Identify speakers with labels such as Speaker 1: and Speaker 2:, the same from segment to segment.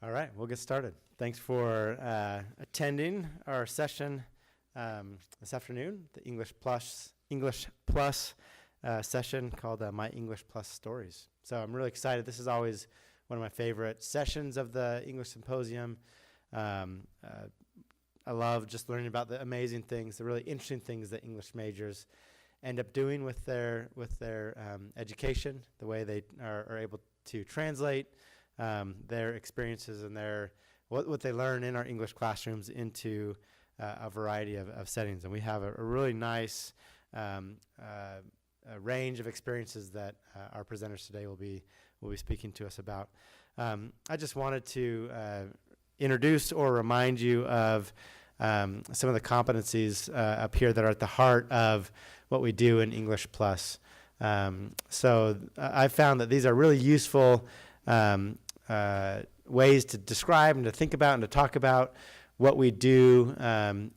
Speaker 1: All right, we'll get started. Thanks for attending our session this afternoon, the English Plus session called My English Plus Stories. So I'm really excited. This is always one of my favorite sessions of the English Symposium. I love just learning about the amazing things, the really interesting things that English majors end up doing with their education, the way they are able to translate their experiences and what they learn in our English classrooms into a variety of settings. And we have a really nice range of experiences that our presenters today will be speaking to us about. I just wanted to introduce or remind you of some of the competencies up here that are at the heart of what we do in English Plus. So I found that these are really useful ways to describe and to think about and to talk about what we do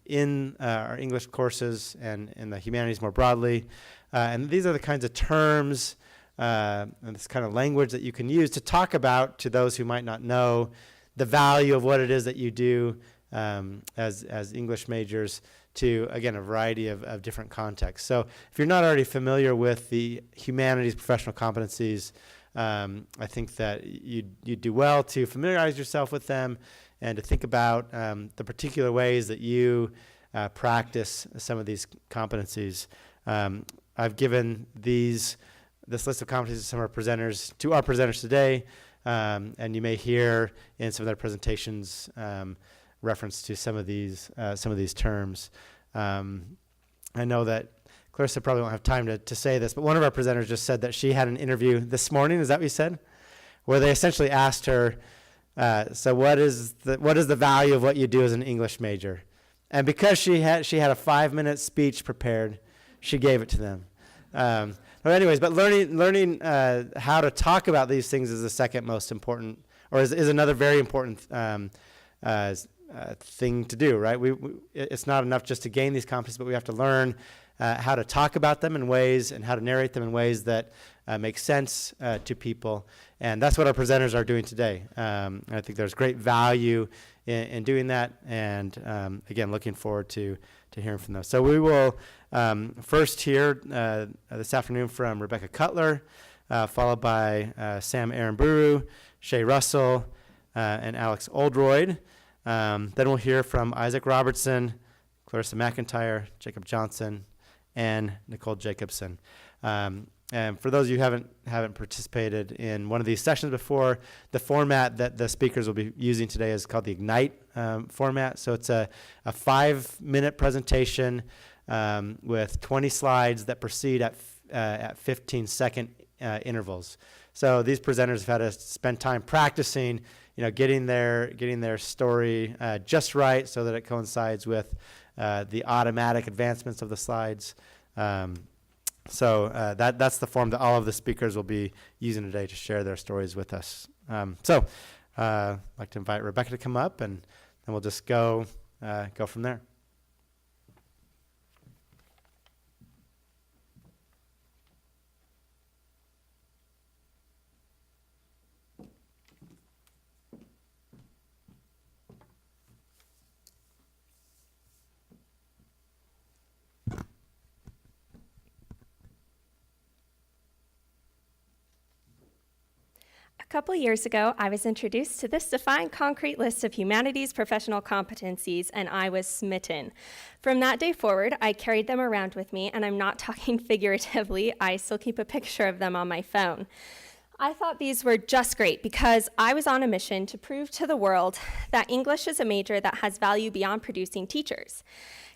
Speaker 1: in our English courses and in the humanities more broadly. And these are the kinds of terms and this kind of language that you can use to talk about to those who might not know the value of what it is that you do as English majors to, again, a variety of different contexts. So if you're not already familiar with the humanities professional competencies, I think that you do well to familiarize yourself with them and to think about the particular ways that you practice some of these competencies. I've given this list of competencies to our presenters today, and you may hear in some of their presentations reference to some of these terms. I know that Clarissa probably won't have time to say this, but one of our presenters just said that she had an interview this morning, is that what you said? Where they essentially asked her, so what is the value of what you do as an English major? And because she had a 5-minute speech prepared, she gave it to them. But learning how to talk about these things is the second most important, or is another very important thing to do, right? It's not enough just to gain these competencies, but we have to learn how to talk about them in ways and how to narrate them in ways that make sense to people. And that's what our presenters are doing today. I think there's great value in doing that. And again, looking forward to hearing from them. So we will first hear this afternoon from Rebekah Cutler, followed by Sam Aramburu, Shae Russell, and Alex Oldroyd. Then we'll hear from Isaac Robertson, Clarissa McIntire, Jacob Johnson, and Nicole Jacobsen. And for those of you who haven't participated in one of these sessions before, the format that the speakers will be using today is called the Ignite format. So it's a 5-minute presentation with 20 slides that proceed at 15-second intervals. So these presenters have had to spend time practicing, getting their story just right so that it coincides with the automatic advancements of the slides. So that's the form that all of the speakers will be using today to share their stories with us. So I'd like to invite Rebekah to come up, and then we'll just go from there.
Speaker 2: A couple years ago, I was introduced to this defined concrete list of humanities professional competencies, and I was smitten. From that day forward, I carried them around with me, and I'm not talking figuratively. I still keep a picture of them on my phone. I thought these were just great because I was on a mission to prove to the world that English is a major that has value beyond producing teachers.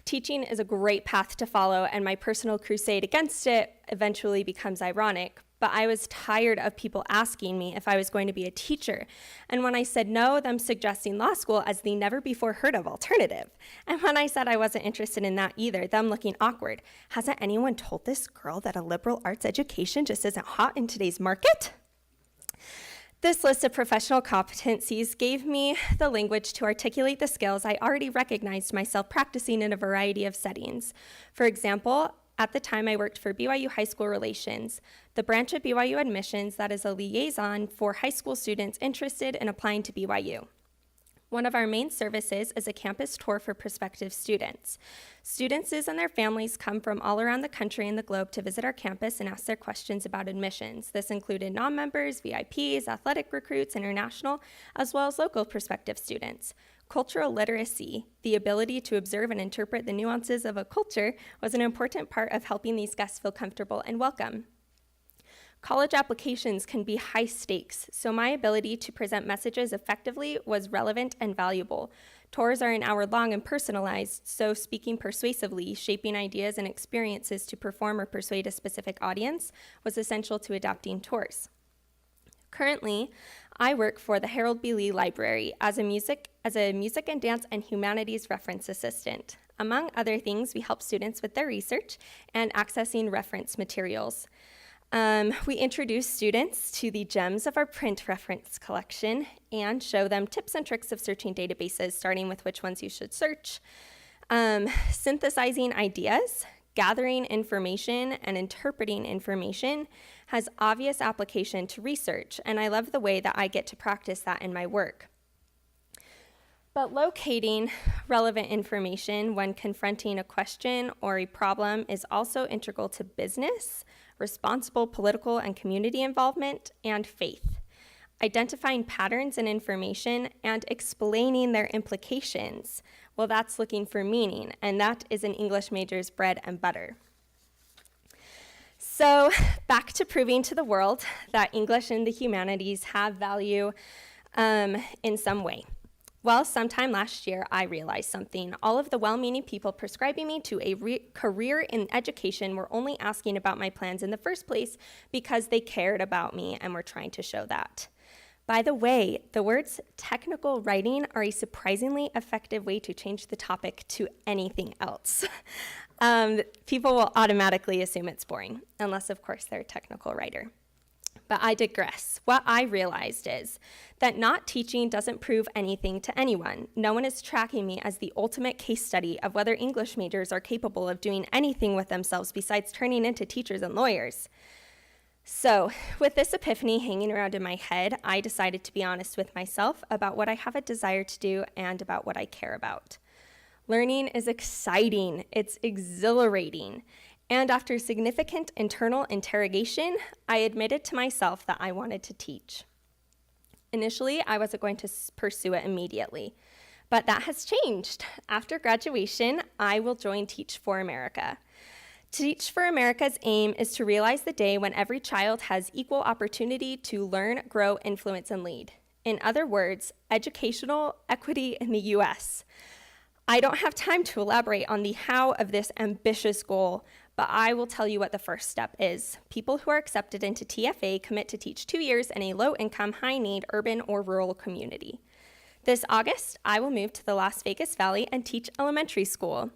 Speaker 2: Teaching is a great path to follow, and my personal crusade against it eventually becomes ironic. But I was tired of people asking me if I was going to be a teacher. And when I said no, them suggesting law school as the never before heard of alternative. And when I said I wasn't interested in that either, them looking awkward. Hasn't anyone told this girl that a liberal arts education just isn't hot in today's market? This list of professional competencies gave me the language to articulate the skills I already recognized myself practicing in a variety of settings. For example, at the time I worked for BYU High School Relations, the branch of BYU admissions that is a liaison for high school students interested in applying to BYU. One of our main services is a campus tour for prospective students. Students and their families come from all around the country and the globe to visit our campus and ask their questions about admissions. This included non-members, VIPs, athletic recruits, international, as well as local prospective students. Cultural literacy, the ability to observe and interpret the nuances of a culture, was an important part of helping these guests feel comfortable and welcome. College applications can be high stakes, so my ability to present messages effectively was relevant and valuable. Tours are an hour long and personalized, so speaking persuasively, shaping ideas and experiences to perform or persuade a specific audience was essential to adapting tours. Currently, I work for the Harold B. Lee Library as a music and dance and humanities reference assistant. Among other things, we help students with their research and accessing reference materials. We introduce students to the gems of our print reference collection and show them tips and tricks of searching databases, starting with which ones you should search, synthesizing ideas, gathering information, and interpreting information has obvious application to research, and I love the way that I get to practice that in my work. But locating relevant information when confronting a question or a problem is also integral to business, responsible political and community involvement, and faith. Identifying patterns in information and explaining their implications, well, that's looking for meaning, and that is an English major's bread and butter. So back to proving to the world that English and the humanities have value in some way. Well, sometime last year, I realized something. All of the well-meaning people prescribing me to a career in education were only asking about my plans in the first place because they cared about me and were trying to show that. By the way, the words technical writing are a surprisingly effective way to change the topic to anything else. People will automatically assume it's boring, unless, of course, they're a technical writer. But I digress. What I realized is that not teaching doesn't prove anything to anyone. No one is tracking me as the ultimate case study of whether English majors are capable of doing anything with themselves besides turning into teachers and lawyers. So, with this epiphany hanging around in my head, I decided to be honest with myself about what I have a desire to do and about what I care about. Learning is exciting, it's exhilarating. And after significant internal interrogation, I admitted to myself that I wanted to teach. Initially, I wasn't going to pursue it immediately, but that has changed. After graduation, I will join Teach for America. Teach for America's aim is to realize the day when every child has equal opportunity to learn, grow, influence, and lead. In other words, educational equity in the U.S. I don't have time to elaborate on the how of this ambitious goal, but I will tell you what the first step is. People who are accepted into TFA commit to teach 2 years in a low-income, high-need urban or rural community. This August, I will move to the Las Vegas Valley and teach elementary school.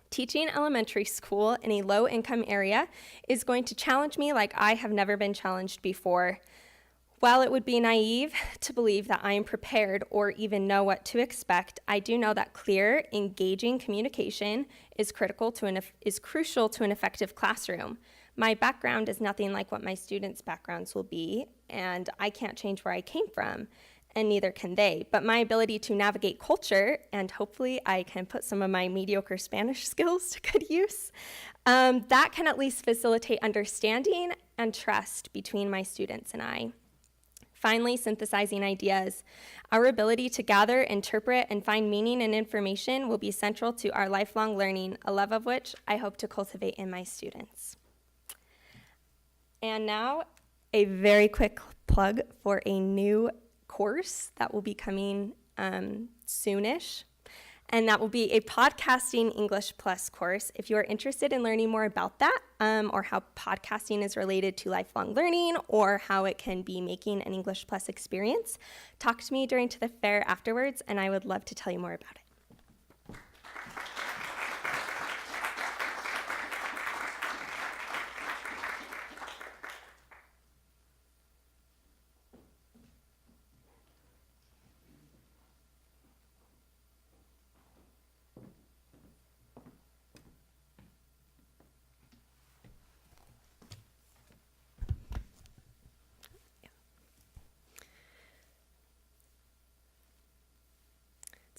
Speaker 2: Teaching elementary school in a low-income area is going to challenge me like I have never been challenged before. While it would be naive to believe that I am prepared or even know what to expect, I do know that clear, engaging communication is crucial to an effective classroom. My background is nothing like what my students' backgrounds will be, and I can't change where I came from, and neither can they. But my ability to navigate culture, and hopefully I can put some of my mediocre Spanish skills to good use, that can at least facilitate understanding and trust between my students and I. Finally, synthesizing ideas. Our ability to gather, interpret, and find meaning in information will be central to our lifelong learning, a love of which I hope to cultivate in my students. And now, a very quick plug for a new course that will be coming soonish. And that will be a Podcasting English Plus course. If you are interested in learning more about that, or how podcasting is related to lifelong learning, or how it can be making an English Plus experience, talk to me during the fair afterwards, and I would love to tell you more about it.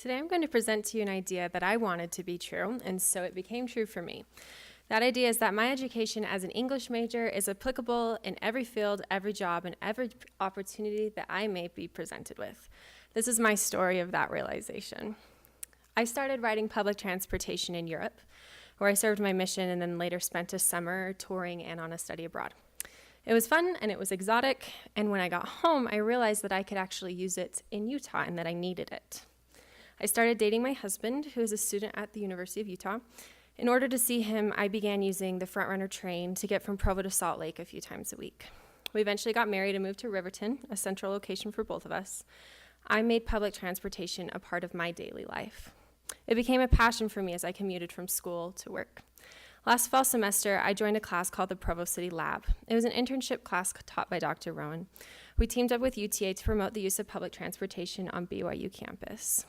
Speaker 3: Today I'm going to present to you an idea that I wanted to be true, and so it became true for me. That idea is that my education as an English major is applicable in every field, every job, and every opportunity that I may be presented with. This is my story of that realization. I started writing public transportation in Europe, where I served my mission and then later spent a summer touring and on a study abroad. It was fun and it was exotic, and when I got home, I realized that I could actually use it in Utah and that I needed it. I started dating my husband, who is a student at the University of Utah. In order to see him, I began using the Frontrunner train to get from Provo to Salt Lake a few times a week. We eventually got married and moved to Riverton, a central location for both of us. I made public transportation a part of my daily life. It became a passion for me as I commuted from school to work. Last fall semester, I joined a class called the Provo City Lab. It was an internship class taught by Dr. Rowan. We teamed up with UTA to promote the use of public transportation on BYU campus.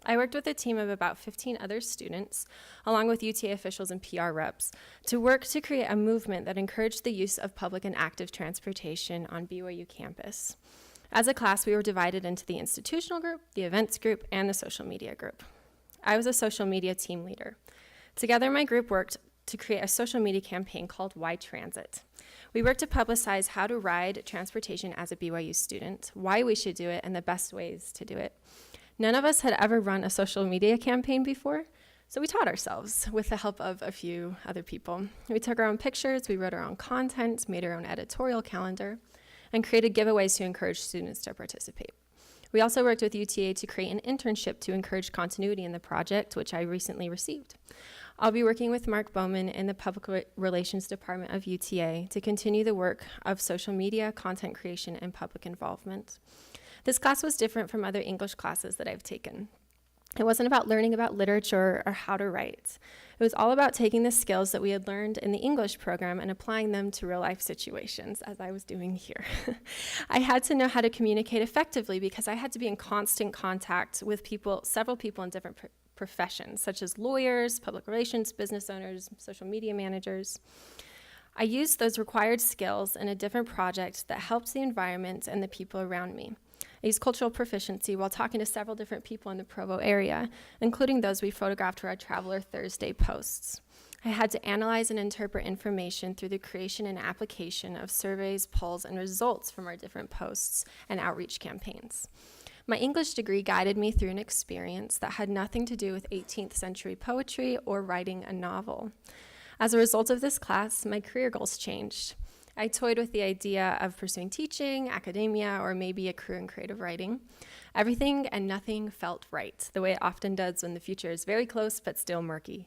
Speaker 3: I worked with a team of about 15 other students, along with UTA officials and PR reps, to work to create a movement that encouraged the use of public and active transportation on BYU campus. As a class, we were divided into the institutional group, the events group, and the social media group. I was a social media team leader. Together, my group worked to create a social media campaign called Why Transit. We worked to publicize how to ride transportation as a BYU student, why we should do it, and the best ways to do it. None of us had ever run a social media campaign before, so we taught ourselves with the help of a few other people. We took our own pictures, we wrote our own content, made our own editorial calendar, and created giveaways to encourage students to participate. We also worked with UTA to create an internship to encourage continuity in the project, which I recently received. I'll be working with Mark Bowman in the Public Relations Department of UTA to continue the work of social media, content creation, and public involvement. This class was different from other English classes that I've taken. It wasn't about learning about literature or how to write. It was all about taking the skills that we had learned in the English program and applying them to real-life situations, as I was doing here. I had to know how to communicate effectively because I had to be in constant contact with several people in different professions, such as lawyers, public relations, business owners, social media managers. I used those required skills in a different project that helped the environment and the people around me. I used cultural proficiency while talking to several different people in the Provo area, including those we photographed for our Traveler Thursday posts. I had to analyze and interpret information through the creation and application of surveys, polls, and results from our different posts and outreach campaigns. My English degree guided me through an experience that had nothing to do with 18th century poetry or writing a novel. As a result of this class, my career goals changed. I toyed with the idea of pursuing teaching, academia, or maybe a career in creative writing. Everything and nothing felt right, the way it often does when the future is very close but still murky.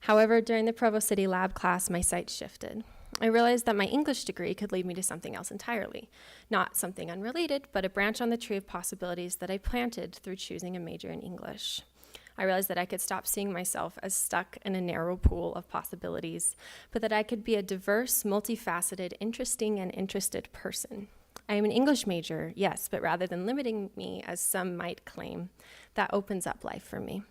Speaker 3: However, during the Provo City Lab class, my sights shifted. I realized that my English degree could lead me to something else entirely. Not something unrelated, but a branch on the tree of possibilities that I planted through choosing a major in English. I realized that I could stop seeing myself as stuck in a narrow pool of possibilities, but that I could be a diverse, multifaceted, interesting, and interested person. I am an English major, yes, but rather than limiting me, as some might claim, that opens up life for me.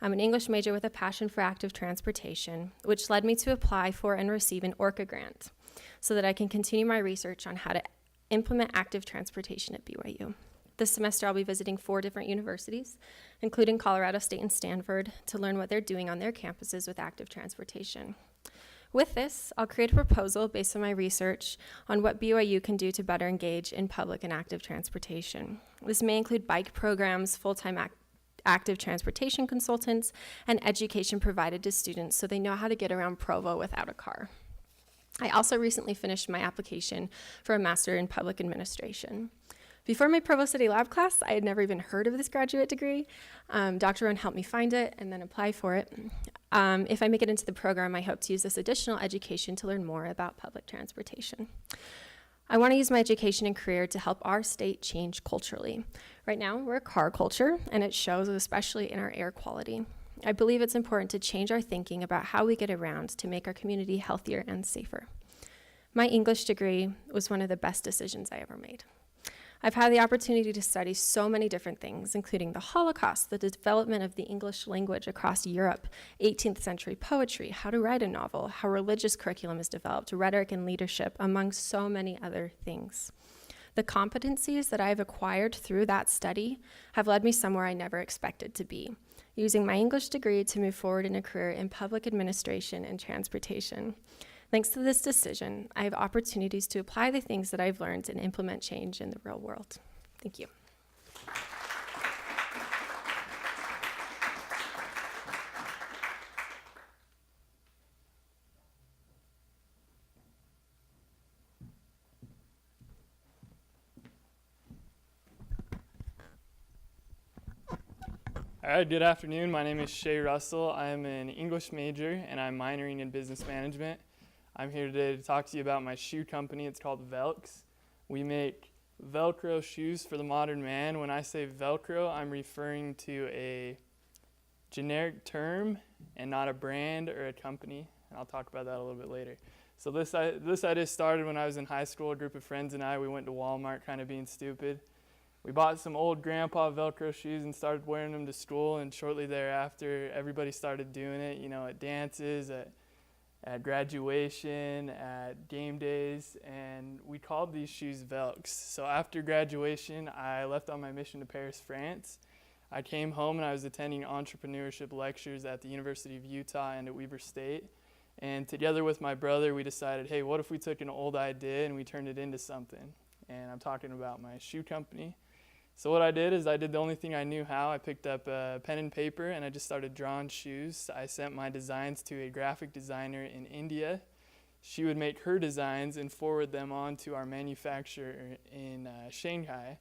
Speaker 3: I'm an English major with a passion for active transportation, which led me to apply for and receive an ORCA grant so that I can continue my research on how to implement active transportation at BYU. This semester, I'll be visiting 4 different universities, including Colorado State and Stanford, to learn what they're doing on their campuses with active transportation. With this, I'll create a proposal based on my research on what BYU can do to better engage in public and active transportation. This may include bike programs, full-time active transportation consultants, and education provided to students so they know how to get around Provo without a car. I also recently finished my application for a Master in Public Administration. Before my Provo City Lab class, I had never even heard of this graduate degree. Dr. Rowan helped me find it and then apply for it. If I make it into the program, I hope to use this additional education to learn more about public transportation. I want to use my education and career to help our state change culturally. Right now, we're a car culture, and it shows especially in our air quality. I believe it's important to change our thinking about how we get around to make our community healthier and safer. My English degree was one of the best decisions I ever made. I've had the opportunity to study so many different things, including the Holocaust, the development of the English language across Europe, 18th century poetry, how to write a novel, how religious curriculum is developed, rhetoric and leadership, among so many other things. The competencies that I've acquired through that study have led me somewhere I never expected to be, using my English degree to move forward in a career in public administration and transportation. Thanks to this decision, I have opportunities to apply the things that I've learned and implement change in the real world. Thank you.
Speaker 4: All right, good afternoon. My name is Shae Russell. I'm an English major and I'm minoring in business management. I'm here today to talk to you about my shoe company. It's called Velks. We make Velcro shoes for the modern man. When I say Velcro, I'm referring to a generic term and not a brand or a company. And I'll talk about that a little bit later. So this idea started when I was in high school. A group of friends and I, we went to Walmart kind of being stupid. We bought some old grandpa Velcro shoes and started wearing them to school, and shortly thereafter, everybody started doing it, at dances, at graduation, at game days, and we called these shoes Velks. So after graduation, I left on my mission to Paris, France. I came home and I was attending entrepreneurship lectures at the University of Utah and at Weber State. And together with my brother, we decided, hey, what if we took an old idea and we turned it into something? And I'm talking about my shoe company. So what I did is I did the only thing I knew how. I picked up a pen and paper and I just started drawing shoes. I sent my designs to a graphic designer in India. She would make her designs and forward them on to our manufacturer in Shanghai.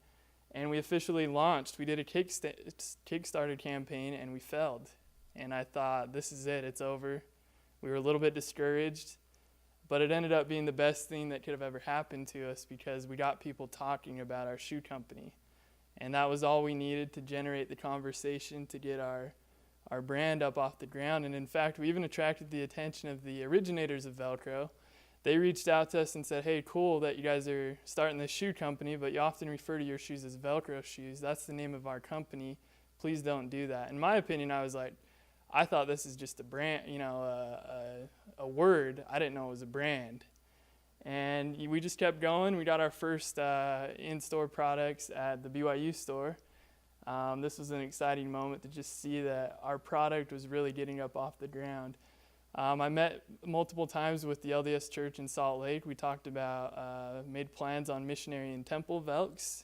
Speaker 4: And we officially launched. We did a Kickstarter campaign and we failed. And I thought, this is it, it's over. We were a little bit discouraged, but it ended up being the best thing that could have ever happened to us because we got people talking about our shoe company. And that was all we needed to generate the conversation to get our brand up off the ground. And in fact, we even attracted the attention of the originators of Velcro. They reached out to us and said, hey, cool that you guys are starting this shoe company, but you often refer to your shoes as Velcro shoes. That's the name of our company. Please don't do that. In my opinion, I was like, I thought this is just a brand, a word. I didn't know it was a brand. And we just kept going. We got our first in-store products at the BYU store. This was an exciting moment to just see that our product was really getting up off the ground. I met multiple times with the LDS Church in Salt Lake. We talked about, made plans on missionary and temple Velks.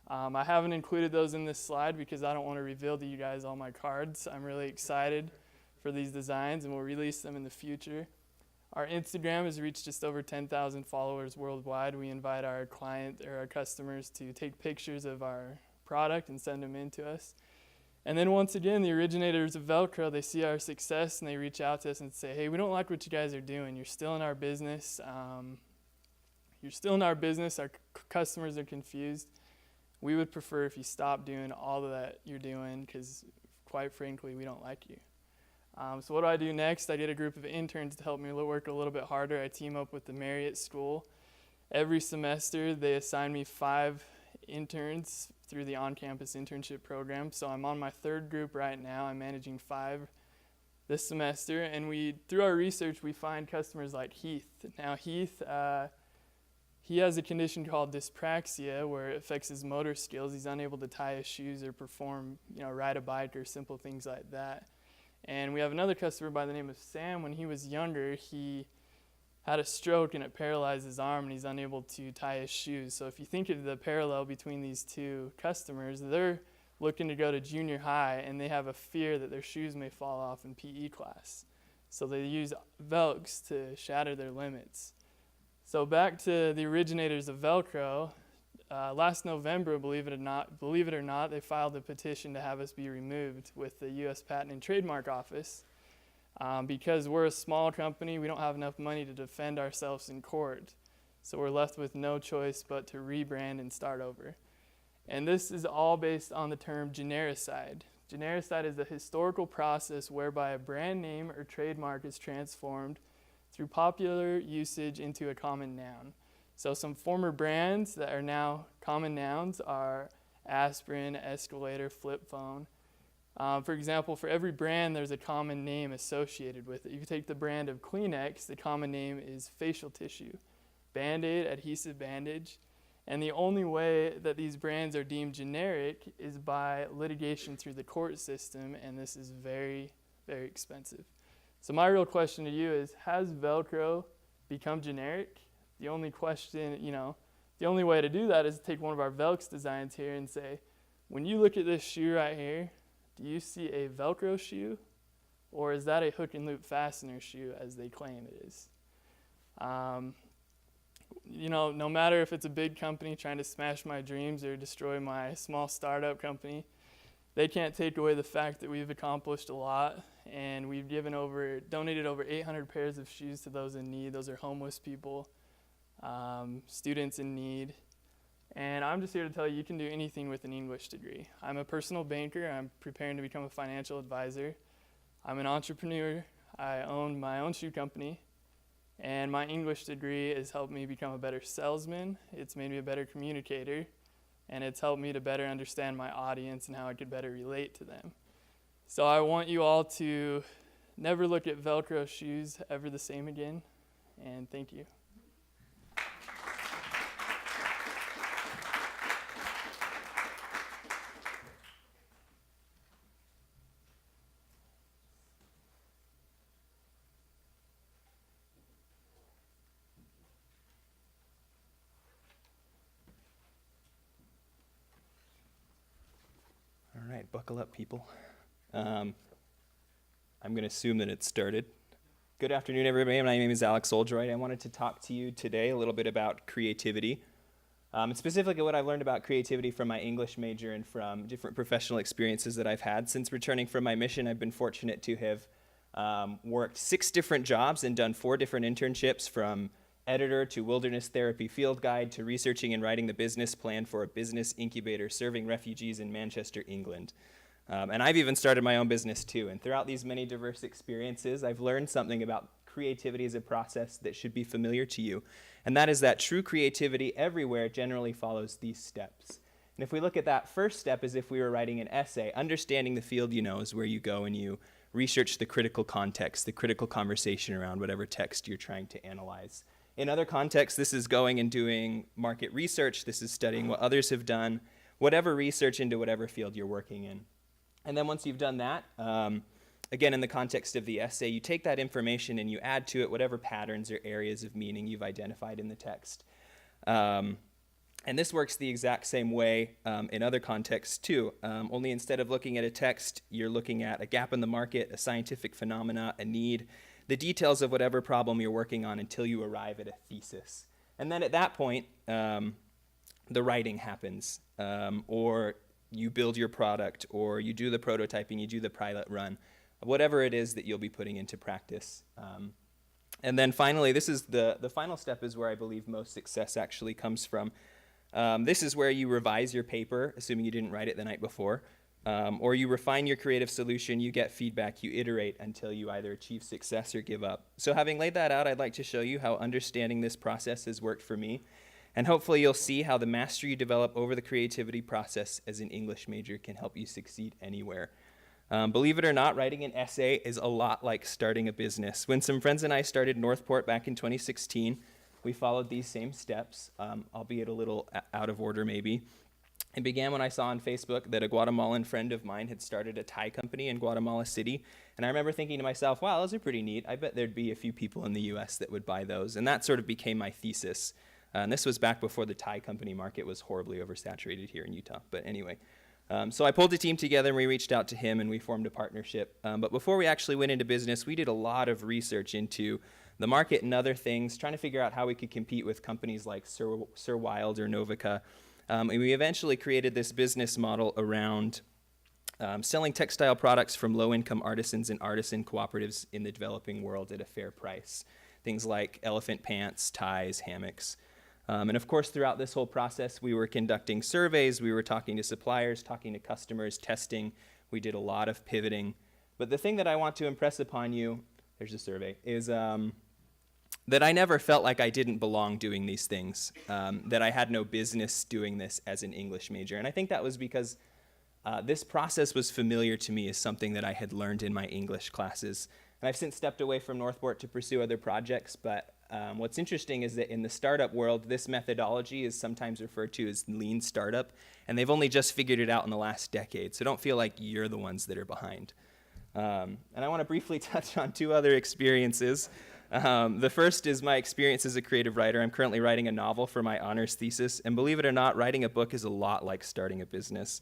Speaker 4: I haven't included those in this slide because I don't want to reveal to you guys all my cards. I'm really excited for these designs and we'll release them in the future. Our Instagram has reached just over 10,000 followers worldwide. We invite our our customers to take pictures of our product and send them in to us. And then once again, the originators of Velcro, they see our success and they reach out to us and say, hey, we don't like what you guys are doing. You're still in our business. Our customers are confused. We would prefer if you stop doing all of that you're doing because, quite frankly, we don't like you. So what do I do next? I get a group of interns to help me work a little bit harder. I team up with the Marriott School. Every semester, they assign me 5 interns through the on-campus internship program. So I'm on my 3rd group right now. I'm managing 5 this semester. And through our research, we find customers like Heath. Now, Heath, he has a condition called dyspraxia where it affects his motor skills. He's unable to tie his shoes or perform, ride a bike or simple things like that. And we have another customer by the name of Sam. When he was younger, he had a stroke and it paralyzed his arm and he's unable to tie his shoes. So if you think of the parallel between these 2 customers, they're looking to go to junior high and they have a fear that their shoes may fall off in PE class. So they use Velks to shatter their limits. So back to the originators of Velcro. Last November, believe it or not, they filed a petition to have us be removed with the U.S. Patent and Trademark Office because we're a small company. We don't have enough money to defend ourselves in court, so we're left with no choice but to rebrand and start over. And this is all based on the term genericide. Genericide is a historical process whereby a brand name or trademark is transformed through popular usage into a common noun. So some former brands that are now common nouns are aspirin, escalator, flip phone. For example, for every brand, there's a common name associated with it. If you take the brand of Kleenex, the common name is facial tissue. Band-Aid, adhesive bandage. And the only way that these brands are deemed generic is by litigation through the court system, and this is very, very expensive. So my real question to you is, has Velcro become generic? The only question, the only way to do that is to take one of our Velks designs here and say, when you look at this shoe right here, do you see a Velcro shoe, or is that a hook and loop fastener shoe as they claim it is? No matter if it's a big company trying to smash my dreams or destroy my small startup company, they can't take away the fact that we've accomplished a lot, and we've donated over 800 pairs of shoes to those in need. Those are homeless people, students in need. And I'm just here to tell you can do anything with an English degree. I'm a personal banker. I'm preparing to become a financial advisor. I'm an entrepreneur. I own my own shoe company. And my English degree has helped me become a better salesman. It's made me a better communicator. And it's helped me to better understand my audience and how I could better relate to them. So I want you all to never look at Velcro shoes ever the same again. And thank you.
Speaker 5: All right, buckle up, people. I'm going to assume that it started. Good afternoon, everybody. My name is Alex Oldroyd. I wanted to talk to you today a little bit about creativity, and specifically what I've learned about creativity from my English major and from different professional experiences that I've had. Since returning from my mission, I've been fortunate to have worked 6 different jobs and done 4 different internships, from editor to wilderness therapy field guide to researching and writing the business plan for a business incubator serving refugees in Manchester, England. And I've even started my own business too. And throughout these many diverse experiences, I've learned something about creativity as a process that should be familiar to you. And that is that true creativity everywhere generally follows these steps. And if we look at that first step as if we were writing an essay, understanding the field you know is where you go and you research the critical context, the critical conversation around whatever text you're trying to analyze. In other contexts, this is going and doing market research. This is studying what others have done, whatever research into whatever field you're working in. And then once you've done that, again, in the context of the essay, you take that information and you add to it whatever patterns or areas of meaning you've identified in the text. And this works the exact same way in other contexts too, only instead of looking at a text, you're looking at a gap in the market, a scientific phenomena, a need, the details of whatever problem you're working on until you arrive at a thesis. And then at that point, the writing happens, or you build your product, or you do the prototyping, you do the pilot run, whatever it is that you'll be putting into practice. And then finally, this is the final step is where I believe most success actually comes from. This is where you revise your paper, assuming you didn't write it the night before, or you refine your creative solution, you get feedback, you iterate until you either achieve success or give up. So having laid that out, I'd like to show you how understanding this process has worked for me. And hopefully you'll see how the mastery you develop over the creativity process as an English major can help you succeed anywhere. Believe it or not, writing an essay is a lot like starting a business. When some friends and I started Northport back in 2016, we followed these same steps, albeit a little out of order maybe. It began when I saw on Facebook that a Guatemalan friend of mine had started a Thai company in Guatemala City. And I remember thinking to myself, wow, those are pretty neat. I bet there'd be a few people in the US that would buy those. And that sort of became my thesis. And this was back before the Thai company market was horribly oversaturated here in Utah. But anyway, so I pulled a team together and we reached out to him and we formed a partnership. But before we actually went into business, we did a lot of research into the market and other things, trying to figure out how we could compete with companies like Sir Wild or Novica. And we eventually created this business model around selling textile products from low-income artisans and artisan cooperatives in the developing world at a fair price. Things like elephant pants, ties, hammocks. And of course, throughout this whole process, we were conducting surveys, we were talking to suppliers, talking to customers, testing. We did a lot of pivoting. But the thing that I want to impress upon you, there's a survey, is that I never felt like I didn't belong doing these things, that I had no business doing this as an English major. And I think that was because this process was familiar to me as something that I had learned in my English classes. And I've since stepped away from Northport to pursue other projects, but What's interesting is that in the startup world, this methodology is sometimes referred to as lean startup, and they've only just figured it out in the last decade, so don't feel like you're the ones that are behind. And I want to briefly touch on 2 other experiences. The first is my experience as a creative writer. I'm currently writing a novel for my honors thesis, and believe it or not, writing a book is a lot like starting a business.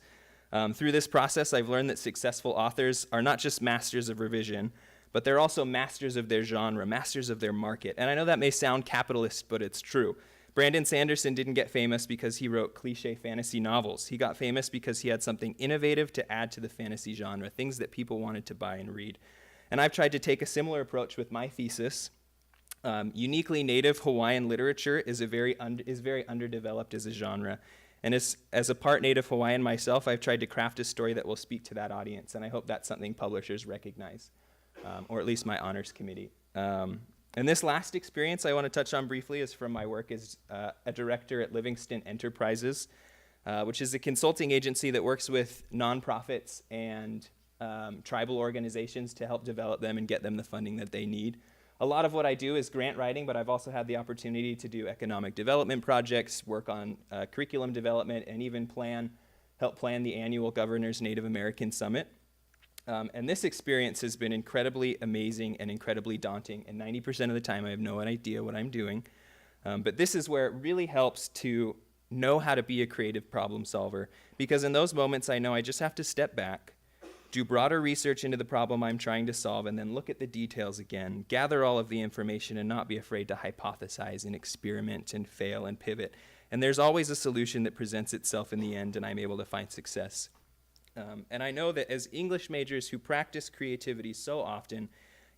Speaker 5: Through this process, I've learned that successful authors are not just masters of revision, but they're also masters of their genre, masters of their market. And I know that may sound capitalist, but it's true. Brandon Sanderson didn't get famous because he wrote cliche fantasy novels. He got famous because he had something innovative to add to the fantasy genre, things that people wanted to buy and read. And I've tried to take a similar approach with my thesis. Uniquely native Hawaiian literature is very underdeveloped as a genre. And as a part native Hawaiian myself, I've tried to craft a story that will speak to that audience, and I hope that's something publishers recognize. Or at least my honors committee. And this last experience I want to touch on briefly is from my work as a director at Livingston Enterprises, which is a consulting agency that works with nonprofits and tribal organizations to help develop them and get them the funding that they need. A lot of what I do is grant writing, but I've also had the opportunity to do economic development projects, work on curriculum development, and even help plan the annual Governor's Native American Summit. And this experience has been incredibly amazing and incredibly daunting, and 90% of the time I have no idea what I'm doing. But this is where it really helps to know how to be a creative problem solver, because in those moments I know I just have to step back, do broader research into the problem I'm trying to solve, and then look at the details again, gather all of the information, and not be afraid to hypothesize and experiment and fail and pivot. And there's always a solution that presents itself in the end, and I'm able to find success. And I know that as English majors who practice creativity so often,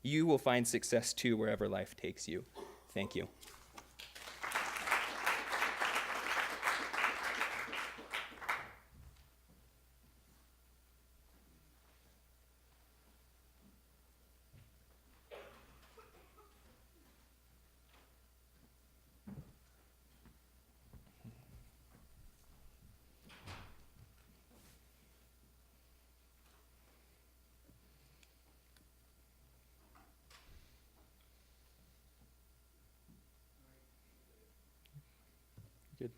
Speaker 5: you will find success too wherever life takes you. Thank you. Good.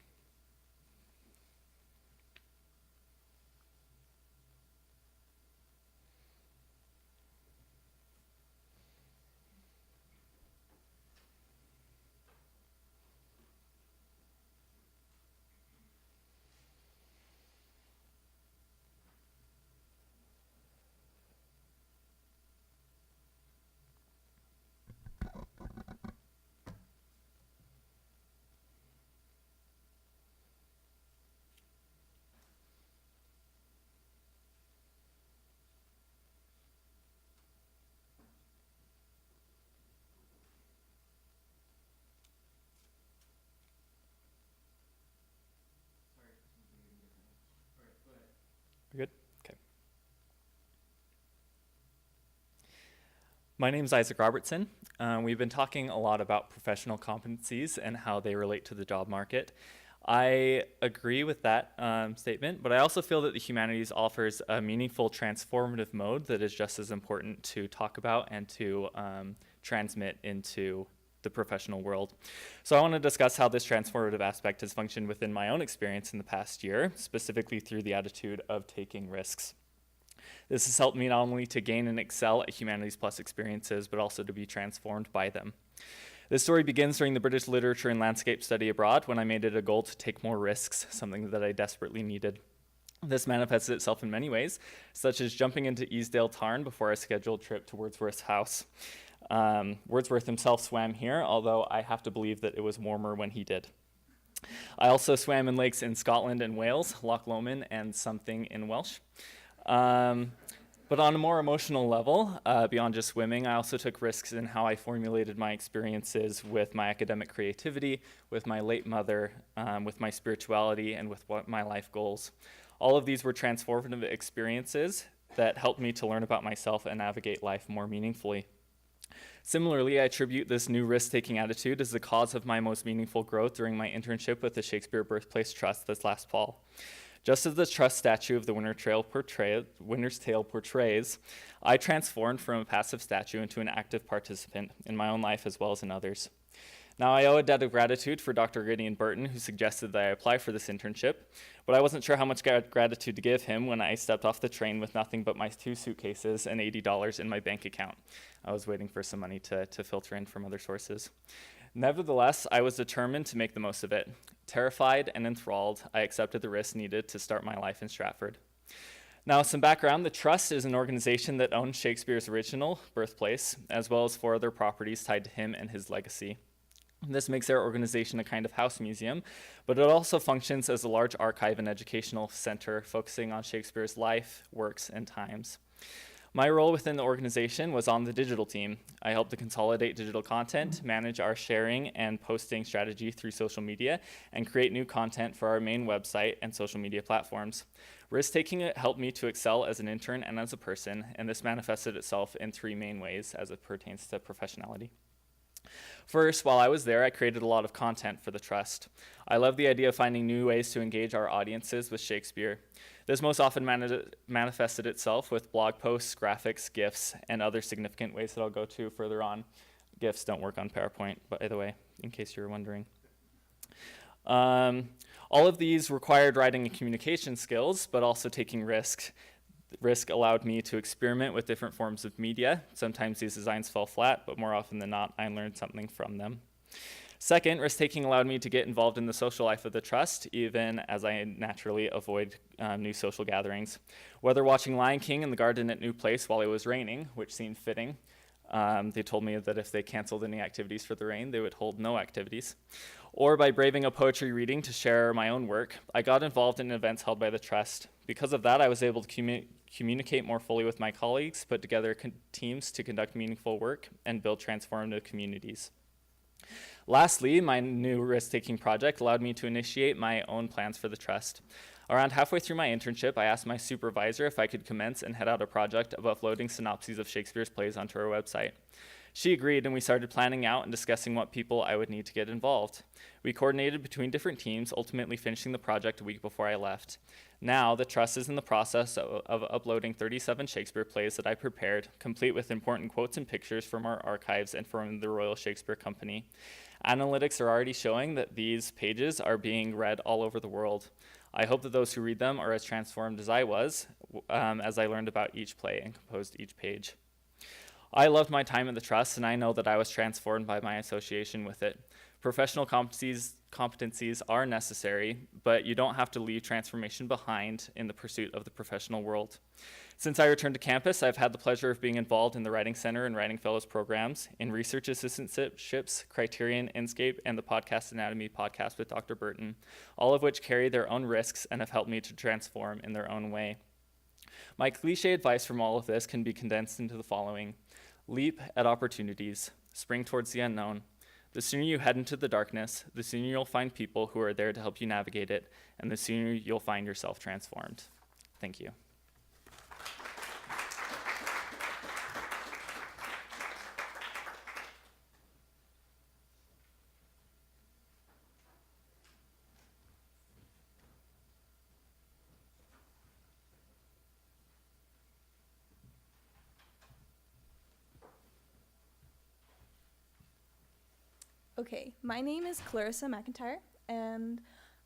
Speaker 5: Good? Okay.
Speaker 6: My name is Isaac Robertson. We've been talking a lot about professional competencies and how they relate to the job market. I agree with that statement, but I also feel that the humanities offers a meaningful transformative mode that is just as important to talk about and to transmit into the professional world. So I want to discuss how this transformative aspect has functioned within my own experience in the past year, specifically through the attitude of taking risks. This has helped me not only to gain and excel at Humanities Plus experiences, but also to be transformed by them. This story begins during the British Literature and Landscape Study Abroad, when I made it a goal to take more risks, something that I desperately needed. This manifested itself in many ways, such as jumping into Easdale Tarn before a scheduled trip to Wordsworth's house. Wordsworth himself swam here, although I have to believe that it was warmer when he did. I also swam in lakes in Scotland and Wales, Loch Lomond and something in Welsh. But on a more emotional level, beyond just swimming, I also took risks in how I formulated my experiences with my academic creativity, with my late mother, with my spirituality, and with my life goals. All of these were transformative experiences that helped me to learn about myself and navigate life more meaningfully. Similarly, I attribute this new risk-taking attitude as the cause of my most meaningful growth during my internship with the Shakespeare Birthplace Trust this last fall. Just as the trust statue of the Winter's Tale portrays, I transformed from a passive statue into an active participant in my own life as well as in others. Now, I owe a debt of gratitude for Dr. Gideon Burton, who suggested that I apply for this internship, but I wasn't sure how much gratitude to give him when I stepped off the train with nothing but my 2 suitcases and $80 in my bank account. I was waiting for some money to filter in from other sources. Nevertheless, I was determined to make the most of it. Terrified and enthralled, I accepted the risks needed to start my life in Stratford. Now, some background. The Trust is an organization that owns Shakespeare's original birthplace, as well as 4 other properties tied to him and his legacy. This makes their organization a kind of house museum, but it also functions as a large archive and educational center focusing on Shakespeare's life, works, and times. My role within the organization was on the digital team. I helped to consolidate digital content, manage our sharing and posting strategy through social media, and create new content for our main website and social media platforms. Risk-taking helped me to excel as an intern and as a person, and this manifested itself in 3 main ways as it pertains to professionality. First, while I was there, I created a lot of content for the Trust. I love the idea of finding new ways to engage our audiences with Shakespeare. This most often manifested itself with blog posts, graphics, GIFs, and other significant ways that I'll go to further on. GIFs don't work on PowerPoint, by the way, in case you were wondering. All of these required writing and communication skills, but also taking risks. Risk allowed me to experiment with different forms of media. Sometimes these designs fell flat, but more often than not, I learned something from them. Second, risk-taking allowed me to get involved in the social life of the Trust, even as I naturally avoid new social gatherings. Whether watching Lion King in the garden at New Place while it was raining, which seemed fitting, they told me that if they canceled any activities for the rain, they would hold no activities. Or by braving a poetry reading to share my own work, I got involved in events held by the Trust. Because of that, I was able to communicate more fully with my colleagues, put together teams to conduct meaningful work, and build transformative communities. Lastly, my new risk-taking project allowed me to initiate my own plans for the Trust. Around halfway through my internship, I asked my supervisor if I could commence and head out a project of uploading synopses of Shakespeare's plays onto our website. She agreed, and we started planning out and discussing what people I would need to get involved. We coordinated between different teams, ultimately finishing the project a week before I left. Now, the Trust is in the process of uploading 37 Shakespeare plays that I prepared, complete with important quotes and pictures from our archives and from the Royal Shakespeare Company. Analytics are already showing that these pages are being read all over the world. I hope that those who read them are as transformed as I was, as I learned about each play and composed each page. I loved my time at the Trust, and I know that I was transformed by my association with it. Professional competencies are necessary, but you don't have to leave transformation behind in the pursuit of the professional world. Since I returned to campus, I've had the pleasure of being involved in the Writing Center and Writing Fellows programs, in research assistantships, Criterion, Inscape, and the Podcast Anatomy podcast with Dr. Burton, all of which carry their own risks and have helped me to transform in their own way. My cliche advice from all of this can be condensed into the following. Leap at opportunities, spring towards the unknown. The sooner you head into the darkness, the sooner you'll find people who are there to help you navigate it, and the sooner you'll find yourself transformed. Thank you.
Speaker 7: Okay, my name is Clarissa McIntire, and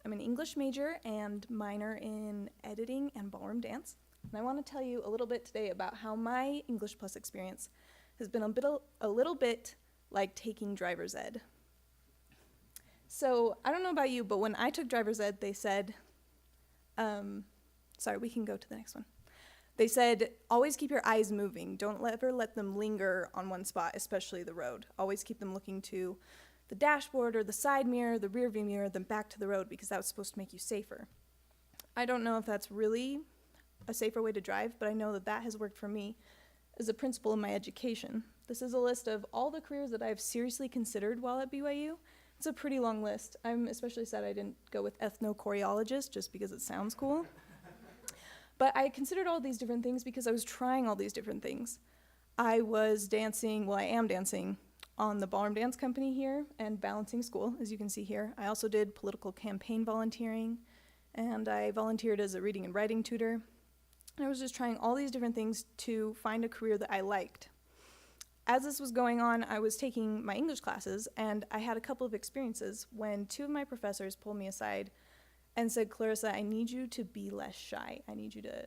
Speaker 7: I'm an English major and minor in editing and ballroom dance. And I want to tell you a little bit today about how my English Plus experience has been a little bit like taking driver's ed. So I don't know about you, but when I took driver's ed, they said, sorry, we can go to the next one. They said, always keep your eyes moving. Don't ever let them linger on one spot, especially the road. Always keep them looking to the dashboard or the side mirror, the rear view mirror, then back to the road, because that was supposed to make you safer. I don't know if that's really a safer way to drive, but I know that that has worked for me as a principal in my education. This is a list of all the careers that I've seriously considered while at BYU. It's a pretty long list. I'm especially sad I didn't go with ethno-choreologist just because it sounds cool. But I considered all these different things because I was trying all these different things. I was dancing, well, I am dancing on the ballroom dance company here and balancing school, as you can see here. I also did political campaign volunteering, and I volunteered as a reading and writing tutor. And I was just trying all these different things to find a career that I liked. As this was going on, I was taking my English classes, and I had a couple of experiences when two of my professors pulled me aside and said, Clarissa, I need you to be less shy. I need you to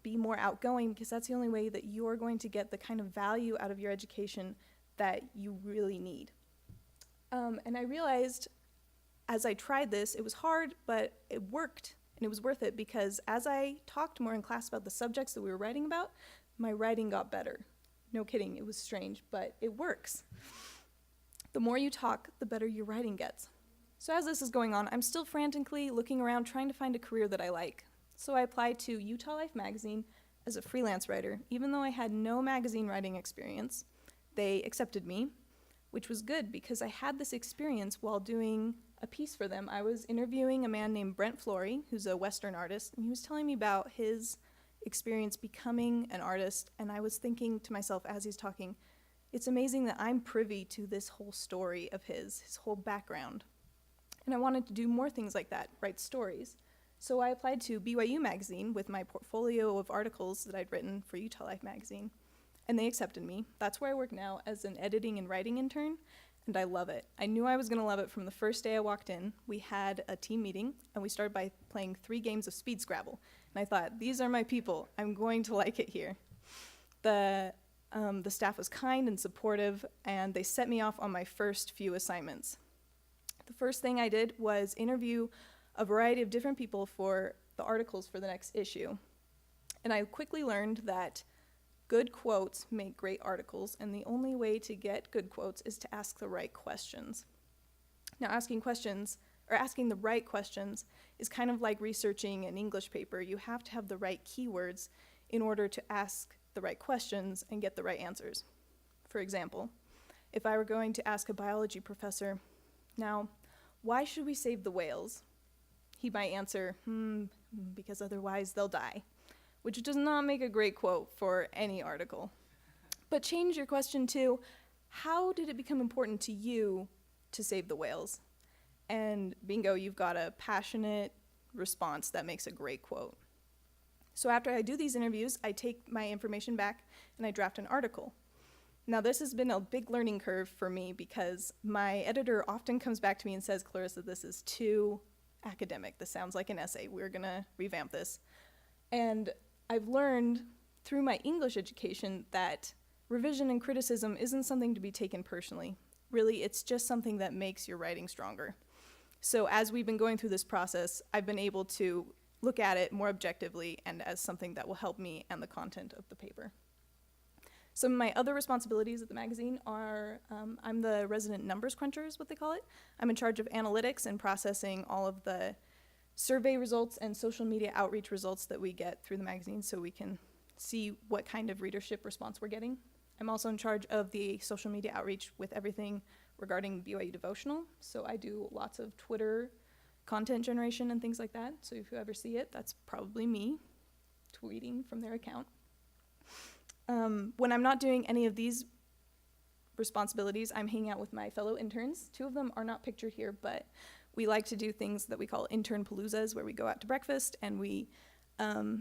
Speaker 7: be more outgoing, because that's the only way that you're going to get the kind of value out of your education that you really need. And I realized as I tried this, it was hard, but it worked, and it was worth it, because as I talked more in class about the subjects that we were writing about, my writing got better. No kidding, it was strange, but it works. The more you talk, the better your writing gets. So as this is going on, I'm still frantically looking around trying to find a career that I like. So I applied to Utah Life magazine as a freelance writer. Even though I had no magazine writing experience, they accepted me, which was good because I had this experience while doing a piece for them. I was interviewing a man named Brent Flory, who's a Western artist, and he was telling me about his experience becoming an artist, and I was thinking to myself as he's talking, it's amazing that I'm privy to this whole story of his whole background. And I wanted to do more things like that, write stories. So I applied to BYU magazine with my portfolio of articles that I'd written for Utah Life magazine, and they accepted me. That's where I work now as an editing and writing intern, and I love it. I knew I was going to love it from the first day I walked in. We had a team meeting, and we started by playing 3 games of speed Scrabble. And I thought, these are my people. I'm going to like it here. The staff was kind and supportive, and they set me off on my first few assignments. The first thing I did was interview a variety of different people for the articles for the next issue. And I quickly learned that good quotes make great articles, and the only way to get good quotes is to ask the right questions. Now, asking the right questions is kind of like researching an English paper. You have to have the right keywords in order to ask the right questions and get the right answers. For example, if I were going to ask a biology professor, now, why should we save the whales? He might answer, because otherwise they'll die, which does not make a great quote for any article. But change your question to, how did it become important to you to save the whales? And bingo, you've got a passionate response that makes a great quote. So after I do these interviews, I take my information back and I draft an article. Now this has been a big learning curve for me because my editor often comes back to me and says, Clarissa, this is too academic. This sounds like an essay. We're gonna revamp this. And I've learned through my English education that revision and criticism isn't something to be taken personally. Really, it's just something that makes your writing stronger. So as we've been going through this process, I've been able to look at it more objectively and as something that will help me and the content of the paper. Some of my other responsibilities at the magazine are, I'm the resident numbers cruncher is what they call it. I'm in charge of analytics and processing all of the survey results and social media outreach results that we get through the magazine so we can see what kind of readership response we're getting. I'm also in charge of the social media outreach with everything regarding BYU Devotional. So I do lots of Twitter content generation and things like that. So if you ever see it, that's probably me tweeting from their account. When I'm not doing any of these responsibilities, I'm hanging out with my fellow interns. 2 of them are not pictured here, but we like to do things that we call intern paloozas, where we go out to breakfast and we answer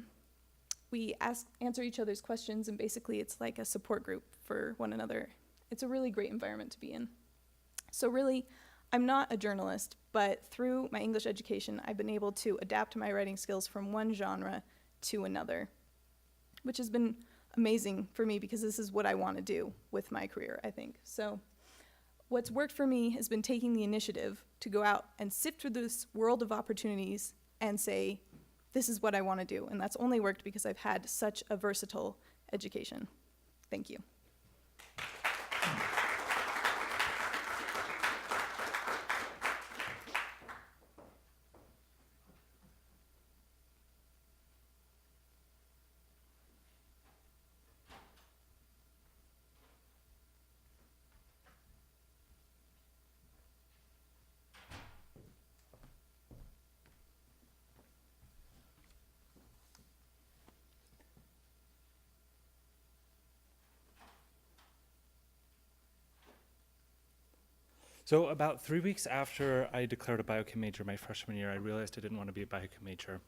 Speaker 7: each other's questions, and basically it's like a support group for one another. It's a really great environment to be in. So really, I'm not a journalist, but through my English education, I've been able to adapt my writing skills from one genre to another, which has been amazing for me because this is what I want to do with my career, I think. So what's worked for me has been taking the initiative to go out and sift through this world of opportunities and say, this is what I want to do. And that's only worked because I've had such a versatile education. Thank you.
Speaker 8: So about 3 weeks after I declared a biochem major my freshman year, I realized I didn't want to be a biochem major.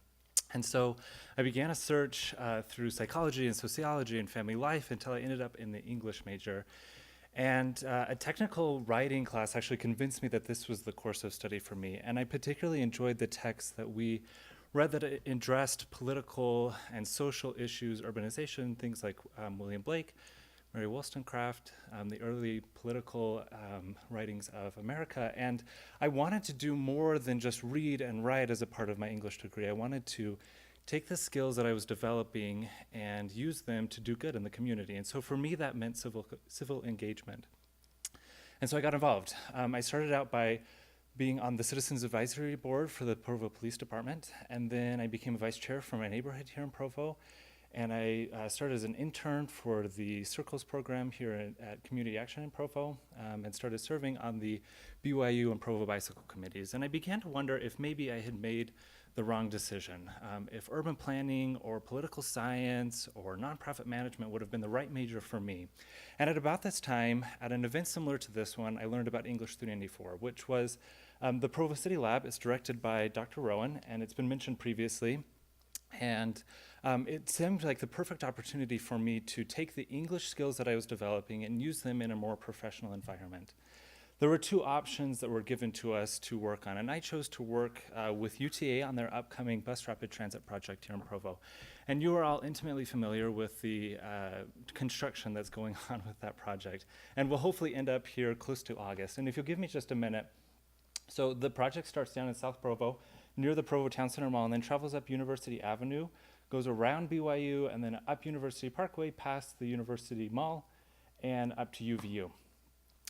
Speaker 8: And so I began a search through psychology and sociology and family life until I ended up in the English major. And a technical writing class actually convinced me that this was the course of study for me. And I particularly enjoyed the texts that we read that it addressed political and social issues, urbanization, things like William Blake, Mary Wollstonecraft, the early political writings of America. And I wanted to do more than just read and write as a part of my English degree. I wanted to take the skills that I was developing and use them to do good in the community. And so for me, that meant civil engagement. And so I got involved. I started out by being on the Citizens Advisory Board for the Provo Police Department, and then I became a vice chair for my neighborhood here in Provo. And I started as an intern for the Circles program here at Community Action in Provo, and started serving on the BYU and Provo bicycle committees. And I began to wonder if maybe I had made the wrong decision, if urban planning or political science or nonprofit management would have been the right major for me. And at about this time, at an event similar to this one, I learned about English 394, which was the Provo City Lab. It's directed by Dr. Rowan, and it's been mentioned previously. And it seemed like the perfect opportunity for me to take the English skills that I was developing and use them in a more professional environment. There were two options that were given to us to work on, and I chose to work with UTA on their upcoming bus rapid transit project here in Provo. And you are all intimately familiar with the construction that's going on with that project, and will hopefully end up here close to August. And if you'll give me just a minute. So the project starts down in South Provo, near the Provo Town Center Mall, and then travels up University Avenue, goes around BYU, and then up University Parkway, past the University Mall, and up to UVU.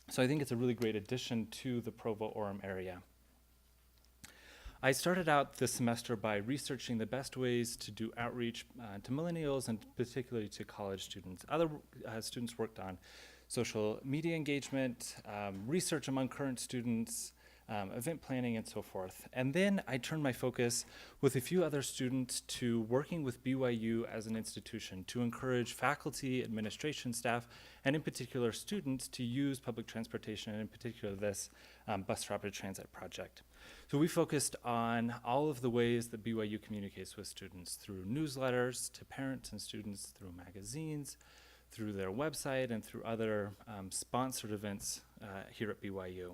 Speaker 8: So I think it's a really great addition to the Provo-Orem area. I started out this semester by researching the best ways to do outreach to millennials and particularly to college students. Other students worked on social media engagement, research among current students, event planning, and so forth. And then I turned my focus with a few other students to working with BYU as an institution to encourage faculty, administration staff, and in particular students to use public transportation, and in particular this bus rapid transit project. So we focused on all of the ways that BYU communicates with students through newsletters to parents and students, through magazines, through their website, and through other sponsored events here at BYU.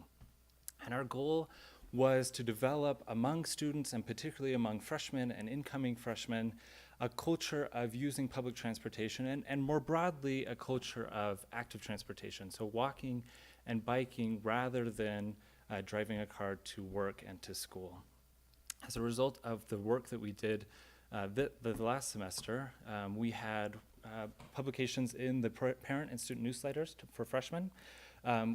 Speaker 8: And our goal was to develop among students, and particularly among freshmen and incoming freshmen, a culture of using public transportation and more broadly, a culture of active transportation. So walking and biking rather than driving a car to work and to school. As a result of the work that we did the last semester, we had publications in the parent and student newsletters for freshmen.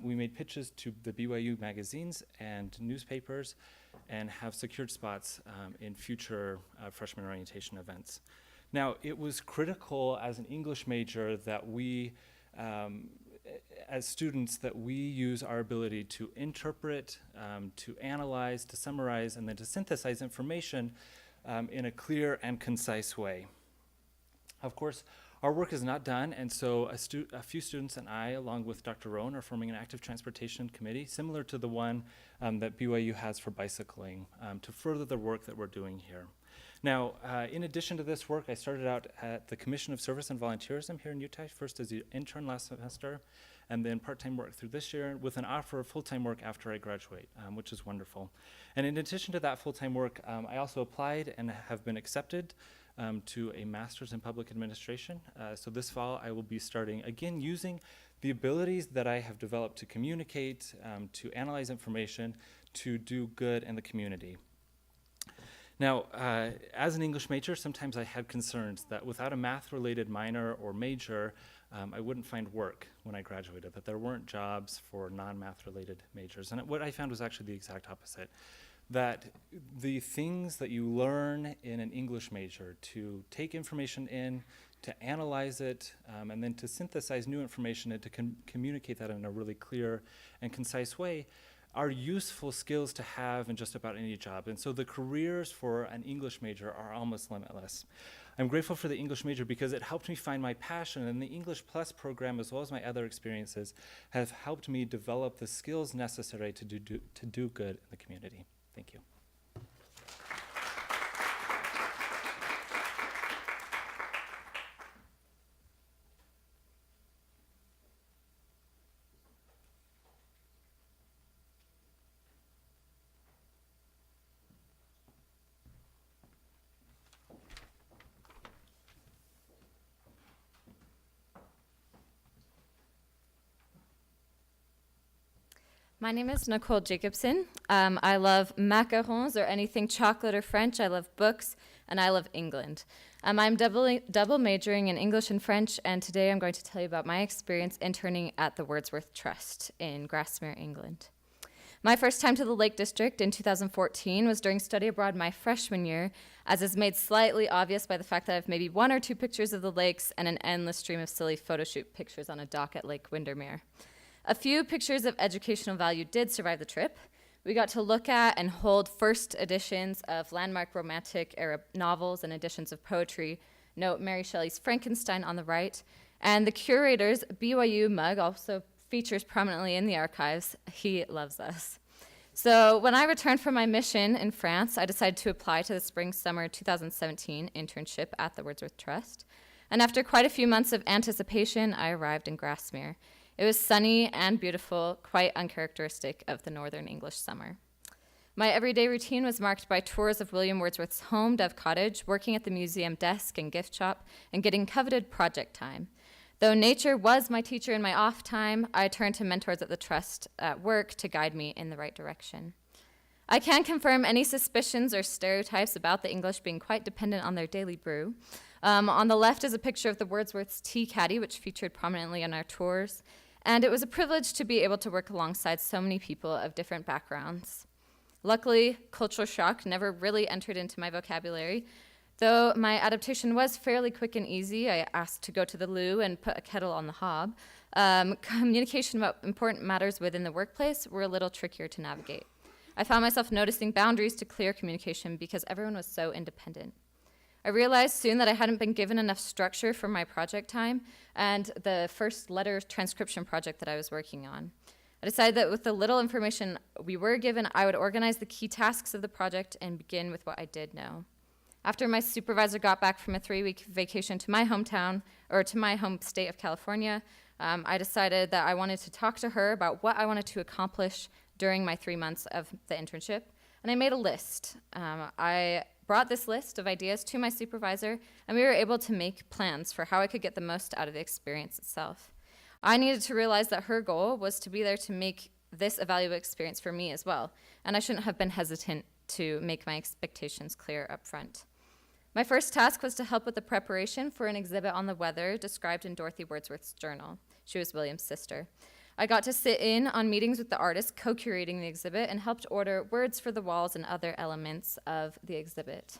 Speaker 8: We made pitches to the BYU magazines and newspapers and have secured spots in future freshman orientation events. Now, it was critical as an English major that we, as students, that we use our ability to interpret, to analyze, to summarize, and then to synthesize information in a clear and concise way. Of course, our work is not done, and so a few students and I, along with Dr. Rowan, are forming an active transportation committee, similar to the one that BYU has for bicycling, to further the work that we're doing here. Now, in addition to this work, I started out at the Commission of Service and Volunteerism here in Utah, first as an intern last semester, and then part-time work through this year, with an offer of full-time work after I graduate, which is wonderful. And in addition to that full-time work, I also applied and have been accepted to a master's in public administration. So this fall I will be starting again using the abilities that I have developed to communicate, to analyze information, to do good in the community. Now, as an English major, sometimes I had concerns that without a math-related minor or major, I wouldn't find work when I graduated, that there weren't jobs for non-math-related majors. And what I found was actually the exact opposite. That the things that you learn in an English major, to take information in, to analyze it, and then to synthesize new information and to communicate that in a really clear and concise way, are useful skills to have in just about any job. And so the careers for an English major are almost limitless. I'm grateful for the English major because it helped me find my passion, and the English Plus program, as well as my other experiences, have helped me develop the skills necessary to do good in the community. Thank you.
Speaker 9: My name is Nicole Jacobsen. I love macarons or anything chocolate or French. I love books, and I love England. I'm double majoring in English and French, and today I'm going to tell you about my experience interning at the Wordsworth Trust in Grasmere, England. My first time to the Lake District in 2014 was during study abroad my freshman year, as is made slightly obvious by the fact that I have maybe 1 or 2 pictures of the lakes and an endless stream of silly photo shoot pictures on a dock at Lake Windermere. A few pictures of educational value did survive the trip. We got to look at and hold first editions of landmark romantic era novels and editions of poetry. Note Mary Shelley's Frankenstein on the right. And the curator's BYU mug also features prominently in the archives. He loves us. So when I returned from my mission in France, I decided to apply to the spring-summer 2017 internship at the Wordsworth Trust. And after quite a few months of anticipation, I arrived in Grasmere. It was sunny and beautiful, quite uncharacteristic of the northern English summer. My everyday routine was marked by tours of William Wordsworth's home, Dove Cottage, working at the museum desk and gift shop, and getting coveted project time. Though nature was my teacher in my off time, I turned to mentors at the trust at work to guide me in the right direction. I can confirm any suspicions or stereotypes about the English being quite dependent on their daily brew. On the left is a picture of the Wordsworth's tea caddy, which featured prominently on our tours. And it was a privilege to be able to work alongside so many people of different backgrounds. Luckily, cultural shock never really entered into my vocabulary. Though my adaptation was fairly quick and easy, I asked to go to the loo and put a kettle on the hob. Communication about important matters within the workplace were a little trickier to navigate. I found myself noticing boundaries to clear communication because everyone was so independent. I realized soon that I hadn't been given enough structure for my project time and the first letter transcription project that I was working on. I decided that with the little information we were given, I would organize the key tasks of the project and begin with what I did know. After my supervisor got back from a 3-week vacation to my hometown, or to my home state of California, I decided that I wanted to talk to her about what I wanted to accomplish during my 3 months of the internship, and I made a list. I brought this list of ideas to my supervisor, and we were able to make plans for how I could get the most out of the experience itself. I needed to realize that her goal was to be there to make this a valuable experience for me as well, and I shouldn't have been hesitant to make my expectations clear up front. My first task was to help with the preparation for an exhibit on the weather described in Dorothy Wordsworth's journal. She was William's sister. I got to sit in on meetings with the artist co-curating the exhibit and helped order words for the walls and other elements of the exhibit.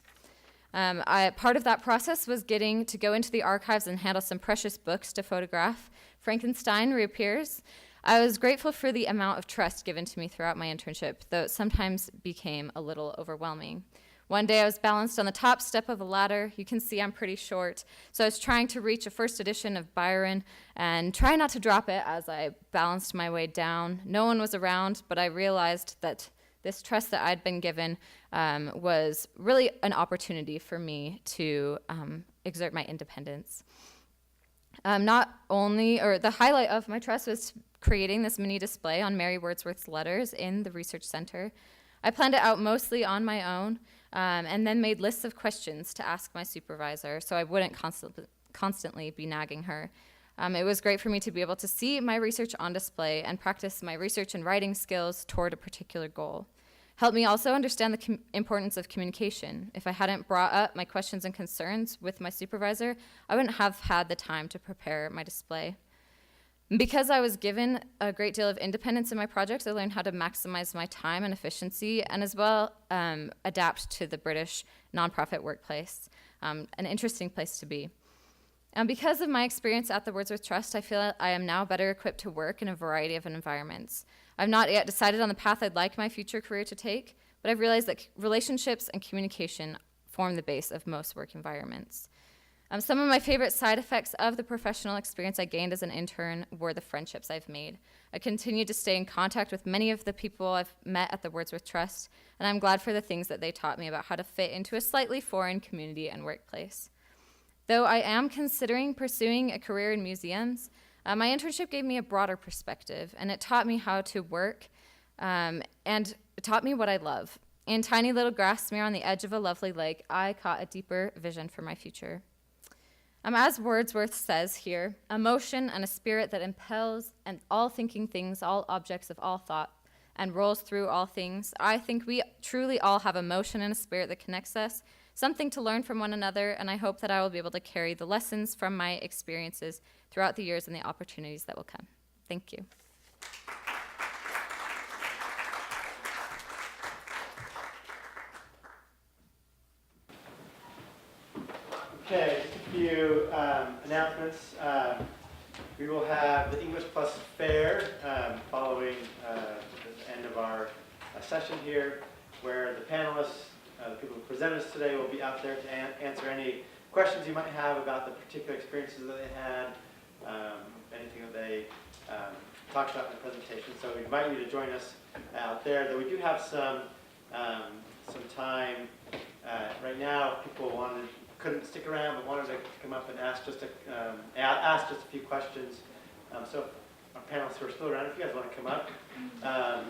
Speaker 9: Part of that process was getting to go into the archives and handle some precious books to photograph. Frankenstein reappears. I was grateful for the amount of trust given to me throughout my internship, though it sometimes became a little overwhelming. One day I was balanced on the top step of a ladder. You can see I'm pretty short. So I was trying to reach a first edition of Byron and try not to drop it as I balanced my way down. No one was around, but I realized that this trust that I'd been given was really an opportunity for me to exert my independence. The highlight of my trust was creating this mini display on Mary Wordsworth's letters in the research center. I planned it out mostly on my own, and then made lists of questions to ask my supervisor so I wouldn't constantly be nagging her. It was great for me to be able to see my research on display and practice my research and writing skills toward a particular goal. Helped me also understand the importance of communication. If I hadn't brought up my questions and concerns with my supervisor, I wouldn't have had the time to prepare my display. Because I was given a great deal of independence in my projects, I learned how to maximize my time and efficiency, and as well adapt to the British nonprofit workplace, an interesting place to be. And because of my experience at the Wordsworth Trust, I feel I am now better equipped to work in a variety of environments. I've not yet decided on the path I'd like my future career to take, but I've realized that relationships and communication form the base of most work environments. Some of my favorite side effects of the professional experience I gained as an intern were the friendships I've made. I continue to stay in contact with many of the people I've met at the Wordsworth Trust, and I'm glad for the things that they taught me about how to fit into a slightly foreign community and workplace. Though I am considering pursuing a career in museums, my internship gave me a broader perspective, and it taught me how to work, and it taught me what I love. In tiny little Grasmere on the edge of a lovely lake, I caught a deeper vision for my future. As Wordsworth says here, a motion and a spirit that impels and all thinking things, all objects of all thought, and rolls through all things. I think we truly all have emotion and a spirit that connects us, something to learn from one another, and I hope that I will be able to carry the lessons from my experiences throughout the years and the opportunities that will come. Thank you.
Speaker 1: Okay, just a few announcements. We will have the English Plus Fair following the end of our session here, where the panelists, the people who presented us today, will be out there to answer any questions you might have about the particular experiences that they had, anything that they talked about in the presentation. So we invite you to join us out there. Though we do have some time right now. People couldn't stick around, but wanted to come up and ask just a few questions. So our panelists who are still around, if you guys want to come up, and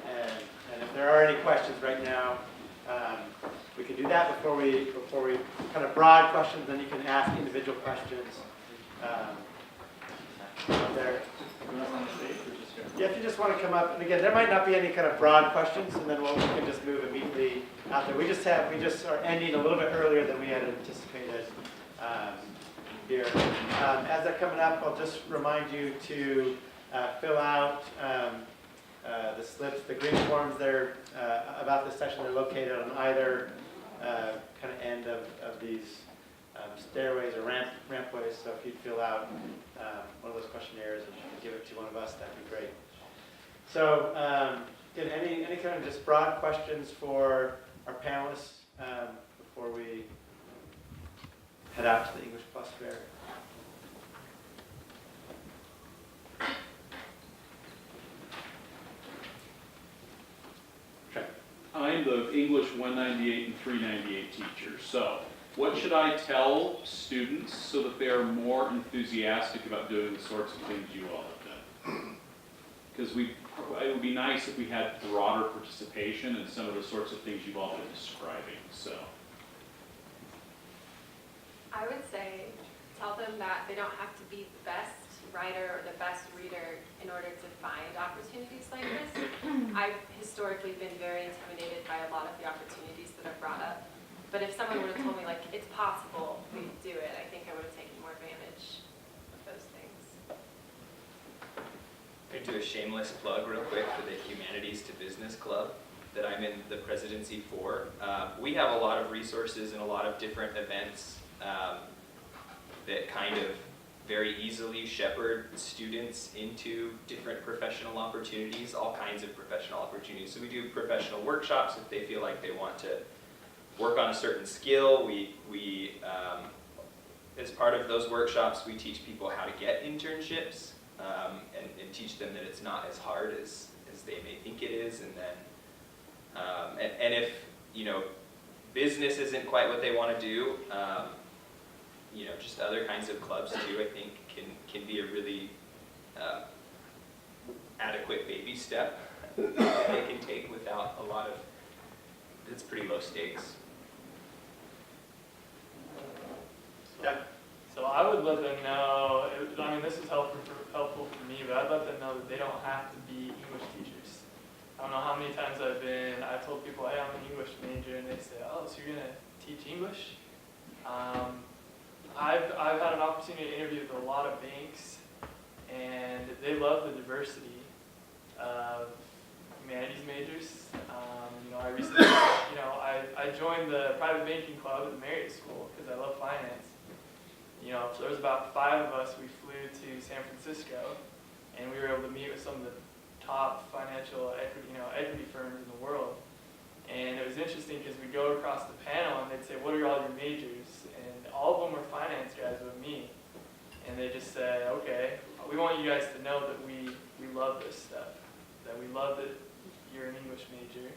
Speaker 1: if there are any questions right now, we can do that before we kind of broad questions. Then you can ask individual questions out there. Yeah, if you just want to come up, and again, there might not be any kind of broad questions, and then we can just move immediately out there. We just are ending a little bit earlier than we had anticipated here. As they're coming up, I'll just remind you to fill out the slips, the green forms. They're about this session. They're located on either kind of end of these stairways or rampways. So if you'd fill out one of those questionnaires and give it to one of us, that'd be great. So, any kind of just broad questions for our panelists before we head out to the English Plus Fair? Okay.
Speaker 10: I'm the English 198 and 398 teacher. So, what should I tell students so that they are more enthusiastic about doing the sorts of things you all have done? Because it would be nice if we had broader participation in some of the sorts of things you've all been describing. So,
Speaker 3: I would say tell them that they don't have to be the best writer or the best reader in order to find opportunities like this. I've historically been very intimidated by a lot of the opportunities that are brought up. But if someone would have told me, like, it's possible, we could do it, I think I would have taken more advantage of those things.
Speaker 5: I'm going to do a shameless plug real quick for the Humanities to Business Club that I'm in the presidency for. We have a lot of resources and a lot of different events that kind of very easily shepherd students into different professional opportunities, all kinds of professional opportunities. So we do professional workshops if they feel like they want to work on a certain skill. We as part of those workshops, we teach people how to get internships and teach them that it's not as hard as they may think it is. And then, and if, business isn't quite what they want to do, just other kinds of clubs too, I think can be a really adequate baby step that they can take without a lot of, it's pretty low stakes.
Speaker 1: Yeah.
Speaker 4: So I would let them know, this is helpful for me, but I'd let them know that they don't have to be English teachers. I don't know how many times I've told people, hey, I'm an English major, and they say, oh, so you're going to teach English? I've had an opportunity to interview with a lot of banks, and they love the diversity of humanities majors. I recently, I joined the private banking club at the Marriott School because I love finance. So there was about 5 of us. We flew to San Francisco, and we were able to meet with some of the top financial equity firms in the world. And it was interesting because we go across the panel, and they'd say, "What are all your majors?" And all of them were finance guys with me. And they just said, "Okay, we want you guys to know that we love this stuff, that we love that you're an English major."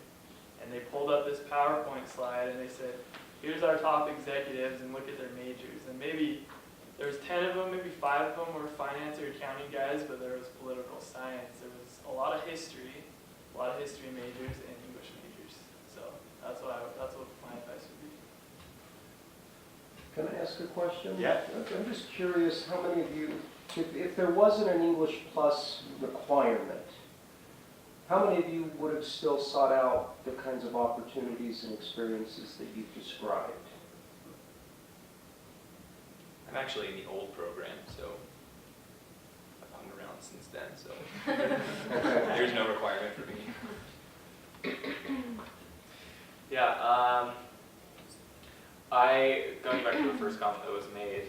Speaker 4: And they pulled up this PowerPoint slide, and they said, "Here's our top executives, and look at their majors." And maybe there was 10 of them, maybe 5 of them were finance or accounting guys, but there was political science. There was a lot of history majors and English majors. So that's what my advice would be.
Speaker 11: Can I ask a question?
Speaker 1: Yeah.
Speaker 11: I'm just curious, how many of you, if there wasn't an English Plus requirement, how many of you would have still sought out the kinds of opportunities and experiences that you've described?
Speaker 5: I'm actually in the old program, so I've hung around since then, so there's no requirement for me.
Speaker 6: Yeah, going back to the first comment that was made,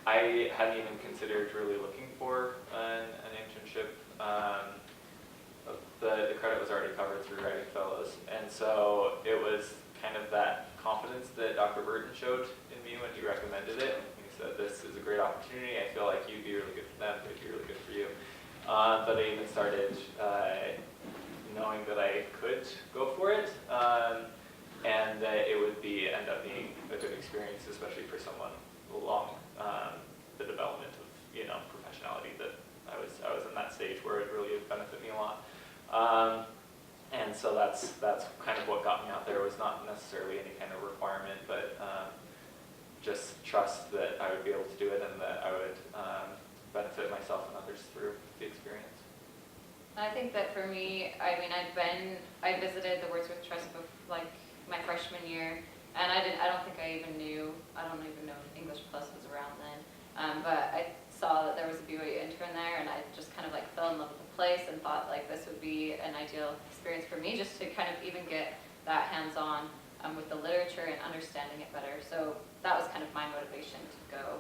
Speaker 6: I hadn't even considered really looking for an internship. The credit was already covered through Writing Fellows, and so it was kind of that confidence that Dr. Burton showed in me when he recommended it. He said, this is a great opportunity, I feel like you'd be really good for them, it'd be really good for you. But I even started knowing that I could go for it, and that it would end up being a good experience, especially for someone along the development of professionality that I was in that stage where it really would benefit me a lot. And so that's kind of what got me out there. Was not necessarily any kind of requirement, but just trust that I would be able to do it and that I would benefit myself and others through the experience.
Speaker 9: I think that for me, I mean, I visited the Wordsworth Trust like my freshman year, and I don't think I even know if English Plus was around then, but I saw that there was a BYU intern there, and I just kind of like fell in love with the place and thought like this would be an ideal experience for me, just to kind of even get that hands-on with the literature and understanding it better. So that was kind of my motivation to go.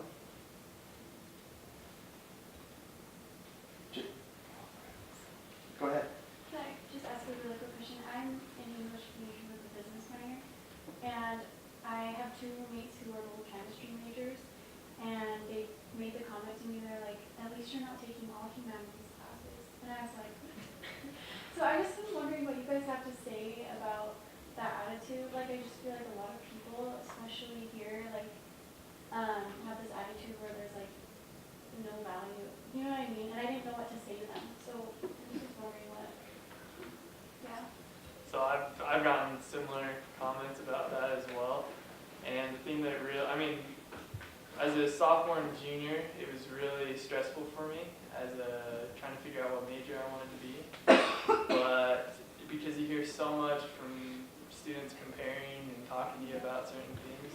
Speaker 11: Go ahead.
Speaker 12: Can I just ask a really quick question? I'm an English major with a business minor, and I have two roommates who are both chemistry majors, and they made the comment to me, they're like, at least you're not taking all humanities classes. And I was like, so I just was wondering what you guys have to say about that attitude. Like, I just feel like a lot of people, especially here, like, have this attitude where there's like no value. You know what I mean? And I didn't know what to say to them. So I'm just wondering what. Yeah.
Speaker 4: So I've gotten similar comments about that as well. And the thing that as a sophomore and junior, it was really stressful for me as trying to figure out what major I wanted to be. But because you hear so much from students comparing and talking to you about certain things,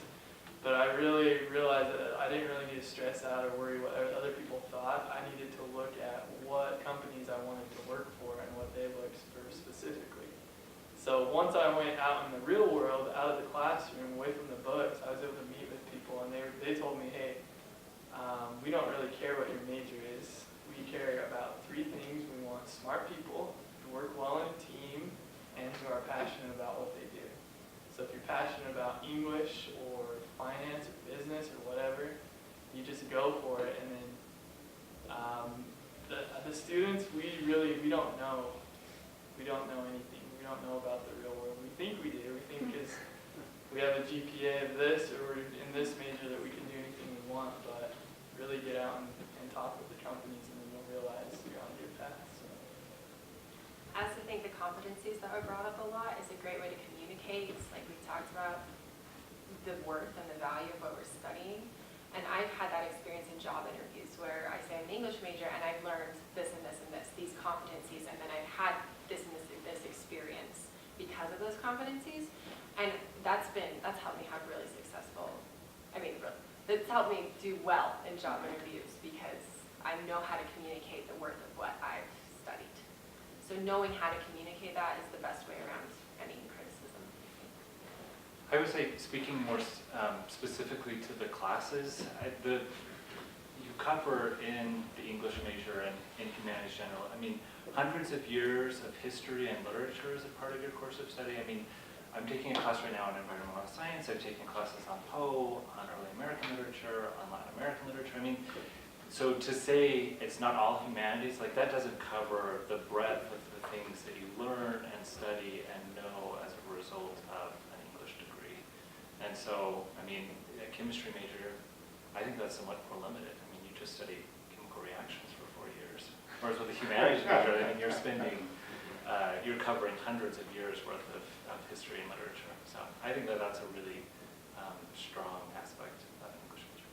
Speaker 4: but I really realized that I didn't really need to stress out or worry what other people thought. I needed to look at what companies I wanted to work for and what they looked for specifically. So once I went out in the real world, out of the classroom, away from the books, I was able to meet with people, and they told me, hey, we don't really care what your major is. We care about three things. We want smart people who work well in a team and who are passionate about what they do. So if you're passionate about English or finance or business or whatever, you just go for it. And then the students, we don't know. We don't know anything. We don't know about the real world. We think we do. We think because we have a GPA of this or we're in this major that we can do anything we want, but really get out and talk with the companies, and then you'll realize you're on a good path. So.
Speaker 3: I also think the competencies that were brought up a lot is a great way to communicate. It's like we talked about the worth and the value of what we're studying. And I've had that experience in job interviews where I say I'm an English major and I've learned this and this and this, these competencies, and then I've had this and this experience because of those competencies. And that's helped me have really successful, it's helped me do well in job interviews because I know how to communicate the worth of what I've studied. So knowing how to communicate that is the best way around any criticism.
Speaker 8: I would say, speaking more specifically to the classes, you cover in the English major and in humanities general, hundreds of years of history and literature as a part of your course of study. I'm taking a class right now on environmental science. I've taken classes on Poe, on early American literature, on Latin American literature. So to say it's not all humanities, like that doesn't cover the breadth of the things that you learn and study and know as a result of an English degree. And so, a chemistry major, I think that's somewhat more limited. You just study chemical reactions for 4 years. Whereas with a humanities major, you're covering hundreds of years worth of history and literature. So I think that that's a really strong aspect of an English major.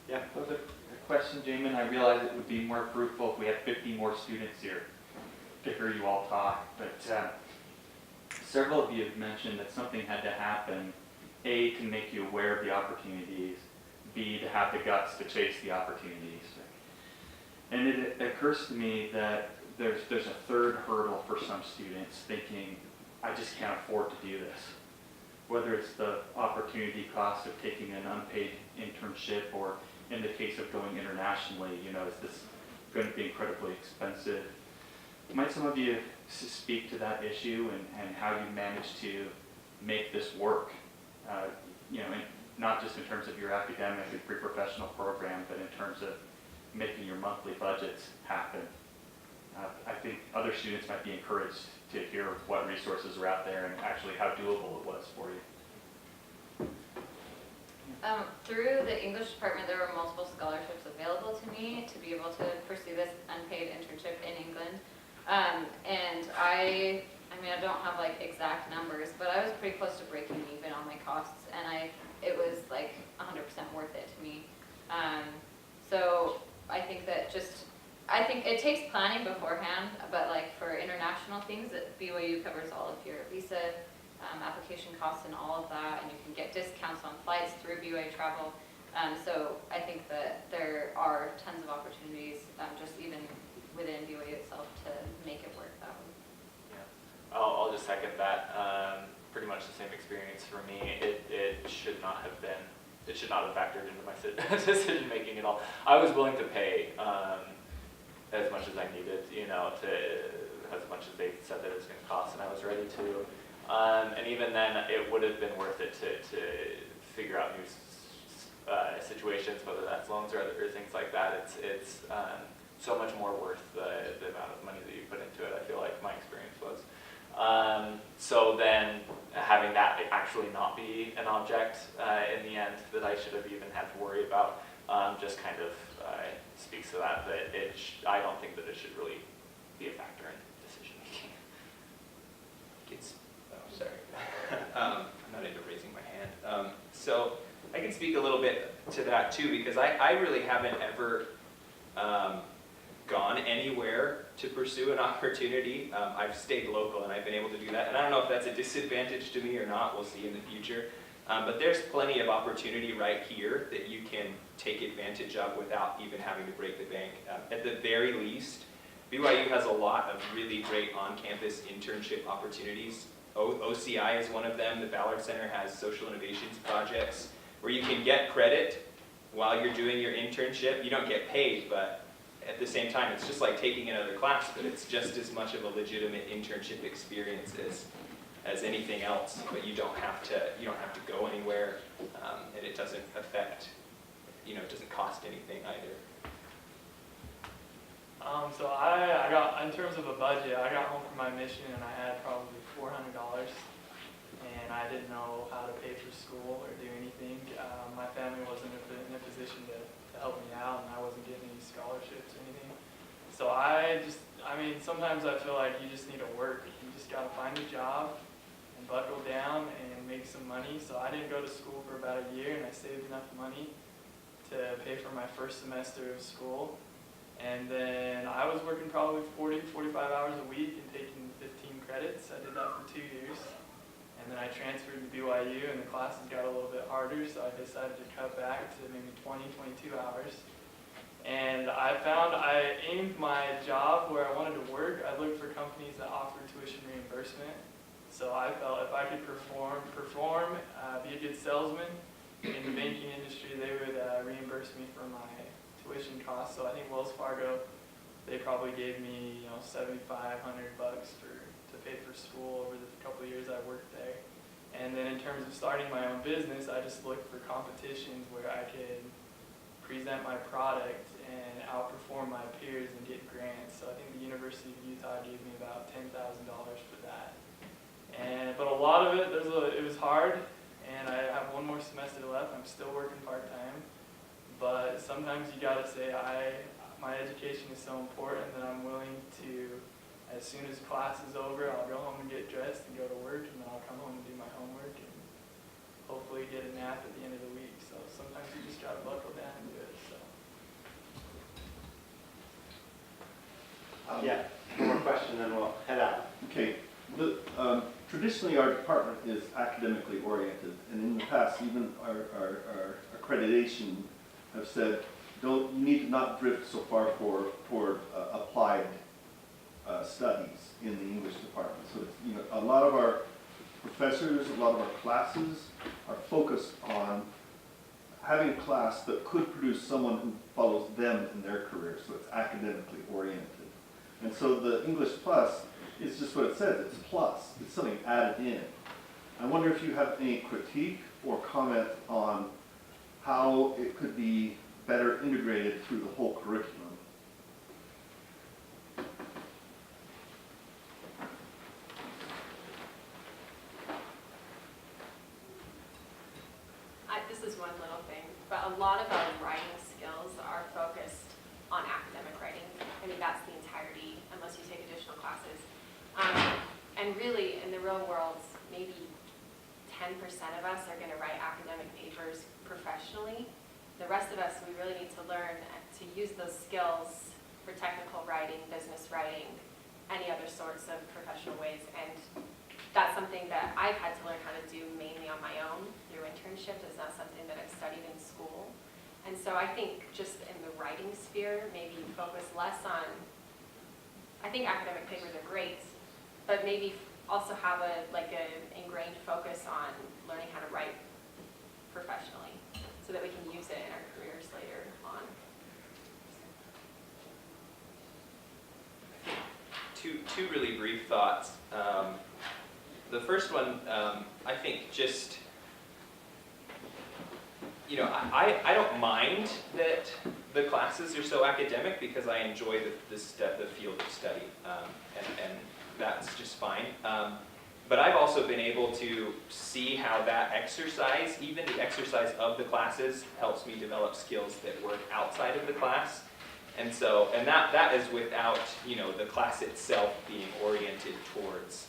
Speaker 13: Yeah, that was a question, Jamin. I realize it would be more fruitful if we had 50 more students here to hear you all talk, but several of you have mentioned that something had to happen, A, to make you aware of the opportunities, B, to have the guts to chase the opportunities. And it occurs to me that there's a third hurdle for some students thinking, I just can't afford to do this. Whether it's the opportunity cost of taking an unpaid internship, or in the case of going internationally, you know, is this going to be incredibly expensive? Might some of you speak to that issue and how you manage to make this work? You know, not just in terms of your academic and pre-professional program, but in terms of making your monthly budgets happen. I think other students might be encouraged to hear what resources are out there and actually how doable it was for you.
Speaker 9: Through the English department, there were multiple scholarships available to me to be able to pursue this unpaid internship in England. And I mean, I don't have like exact numbers, but I was pretty close to breaking even on my costs, and it was like 100% worth it to me. So I think that I think it takes planning beforehand, but like for international things, BYU covers all of your visa application costs and all of that, and you can get discounts on flights through BYU Travel. So I think that there are tons of opportunities, just even within BYU itself, to make it work that way.
Speaker 6: Yeah, I'll just second that. Pretty much the same experience for me. It should not have been. It should not have factored into my decision making at all. I was willing to pay as much as I needed, you know, as much as they said that it was going to cost, and I was ready to. And even then, it would have been worth it to figure out new situations, whether that's loans or things like that. It's so much more worth the amount of money that you put into it. I feel like my experience was. So then having that actually not be an object in the end that I should have even had to worry about just kind of speaks to that I don't think that it should really be a factor in decision making.
Speaker 5: I'm not into raising my hand. So I can speak a little bit to that too, because I really haven't ever gone anywhere to pursue an opportunity. I've stayed local and I've been able to do that. And I don't know if that's a disadvantage to me or not. We'll see in the future. But there's plenty of opportunity right here that you can take advantage of without even having to break the bank. At the very least, BYU has a lot of really great on-campus internship opportunities. OCI is one of them. The Ballard Center has social innovations projects where you can get credit while you're doing your internship. You don't get paid, but at the same time, it's just like taking another class, but it's just as much of a legitimate internship experience as anything else. But you don't have to go anywhere, and it doesn't affect, it doesn't cost anything either.
Speaker 4: So I got, in terms of a budget, I got home from my mission and I had probably $400, and I didn't know how to pay for school or do anything. My family wasn't in a position to help me out, and I wasn't getting any scholarships or anything. So sometimes I feel like you just need to work. You just got to find a job and buckle down and make some money. So I didn't go to school for about a year, and I saved enough money to pay for my first semester of school. And then I was working probably 40 to 45 hours a week and taking 15 credits. I did that for 2 years. And then I transferred to BYU, and the classes got a little bit harder, so I decided to cut back to maybe 20, 22 hours. And I found I aimed my job where I wanted to work. I looked for companies that offered tuition reimbursement. So I felt if I could perform, be a good salesman in the banking industry, they would reimburse me for my tuition costs. So I think Wells Fargo, they probably gave me $7,500 to pay for school over the couple of years I worked there. And then in terms of starting my own business, I just looked for competitions where I could present my product and outperform my peers and get grants. So I think the University of Utah gave me about $10,000 for that. But a lot of it, it was hard, and I have one more semester left. I'm still working part-time. But sometimes you gotta say, my education is so important that I'm willing to, as soon as class is over, I'll go home and get dressed and go to work, and then I'll come home and do my homework and hopefully get a nap at the end of the week. So sometimes you just gotta buckle down and do it.
Speaker 1: Yeah, one more question, then we'll head out.
Speaker 14: Okay. Traditionally, our department is academically oriented, and in the past, even our accreditation have said, you need to not drift so far toward applied studies in the English department. So it's, a lot of our professors, a lot of our classes are focused on having a class that could produce someone who follows them in their career, so it's academically oriented. And so the English Plus is just what it says, it's plus, it's something added in. I wonder if you have any critique or comment on how it could be better integrated through the whole curriculum.
Speaker 3: This is one little thing, but a lot of our writing skills are focused on academic writing. I mean, that's the entirety, unless you take additional classes. And really, in the real world, maybe 10% of us are going to write academic papers professionally. The rest of us, we really need to learn to use those skills for technical writing, business writing, any other sorts of professional ways. And that's something that I've had to learn how to do mainly on my own through internship. It's not something that I've studied in school. And so I think just in the writing sphere, maybe focus less on, I think academic papers are great, but maybe also have an ingrained focus on learning how to write professionally so that we can use it in our careers later on.
Speaker 5: Two really brief thoughts. The first one, I think just, I don't mind that the classes are so academic because I enjoy the field of study, and that's just fine. But I've also been able to see how that exercise, even the exercise of the classes, helps me develop skills that work outside of the class. And so, that is without, the class itself being oriented towards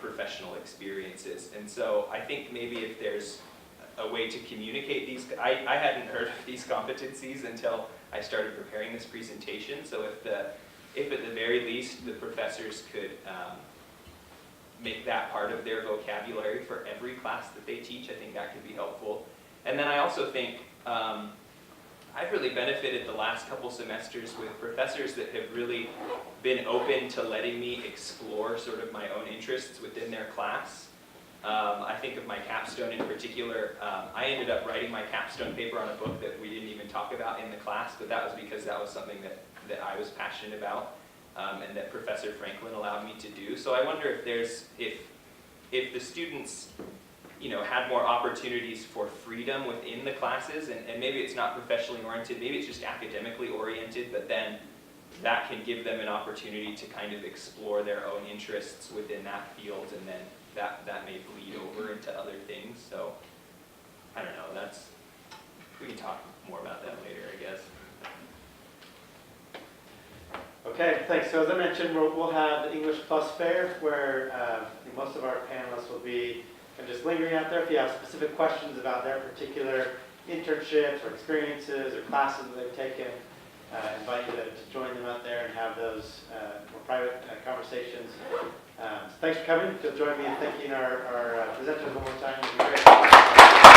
Speaker 5: professional experiences. And so I think maybe if there's a way to communicate these, I hadn't heard of these competencies until I started preparing this presentation. So if at the very least the professors could make that part of their vocabulary for every class that they teach, I think that could be helpful. And then I also think I've really benefited the last couple semesters with professors that have really been open to letting me explore sort of my own interests within their class. I think of my capstone in particular. I ended up writing my capstone paper on a book that we didn't even talk about in the class, but that was because that was something that I was passionate about, and that Professor Franklin allowed me to do. So I wonder if the students had more opportunities for freedom within the classes, and maybe it's not professionally oriented, maybe it's just academically oriented, but then that can give them an opportunity to kind of explore their own interests within that field, and then that may bleed over into other things. So I don't know, we can talk more about that later, I guess.
Speaker 1: Okay, thanks. So as I mentioned, we'll have the English Plus Fair, where I think most of our panelists will be just lingering out there. If you have specific questions about their particular internships or experiences or classes that they've taken, I invite you to join them out there and have those more private conversations. So thanks for coming. Join me in thanking our presenters one more time. It was great.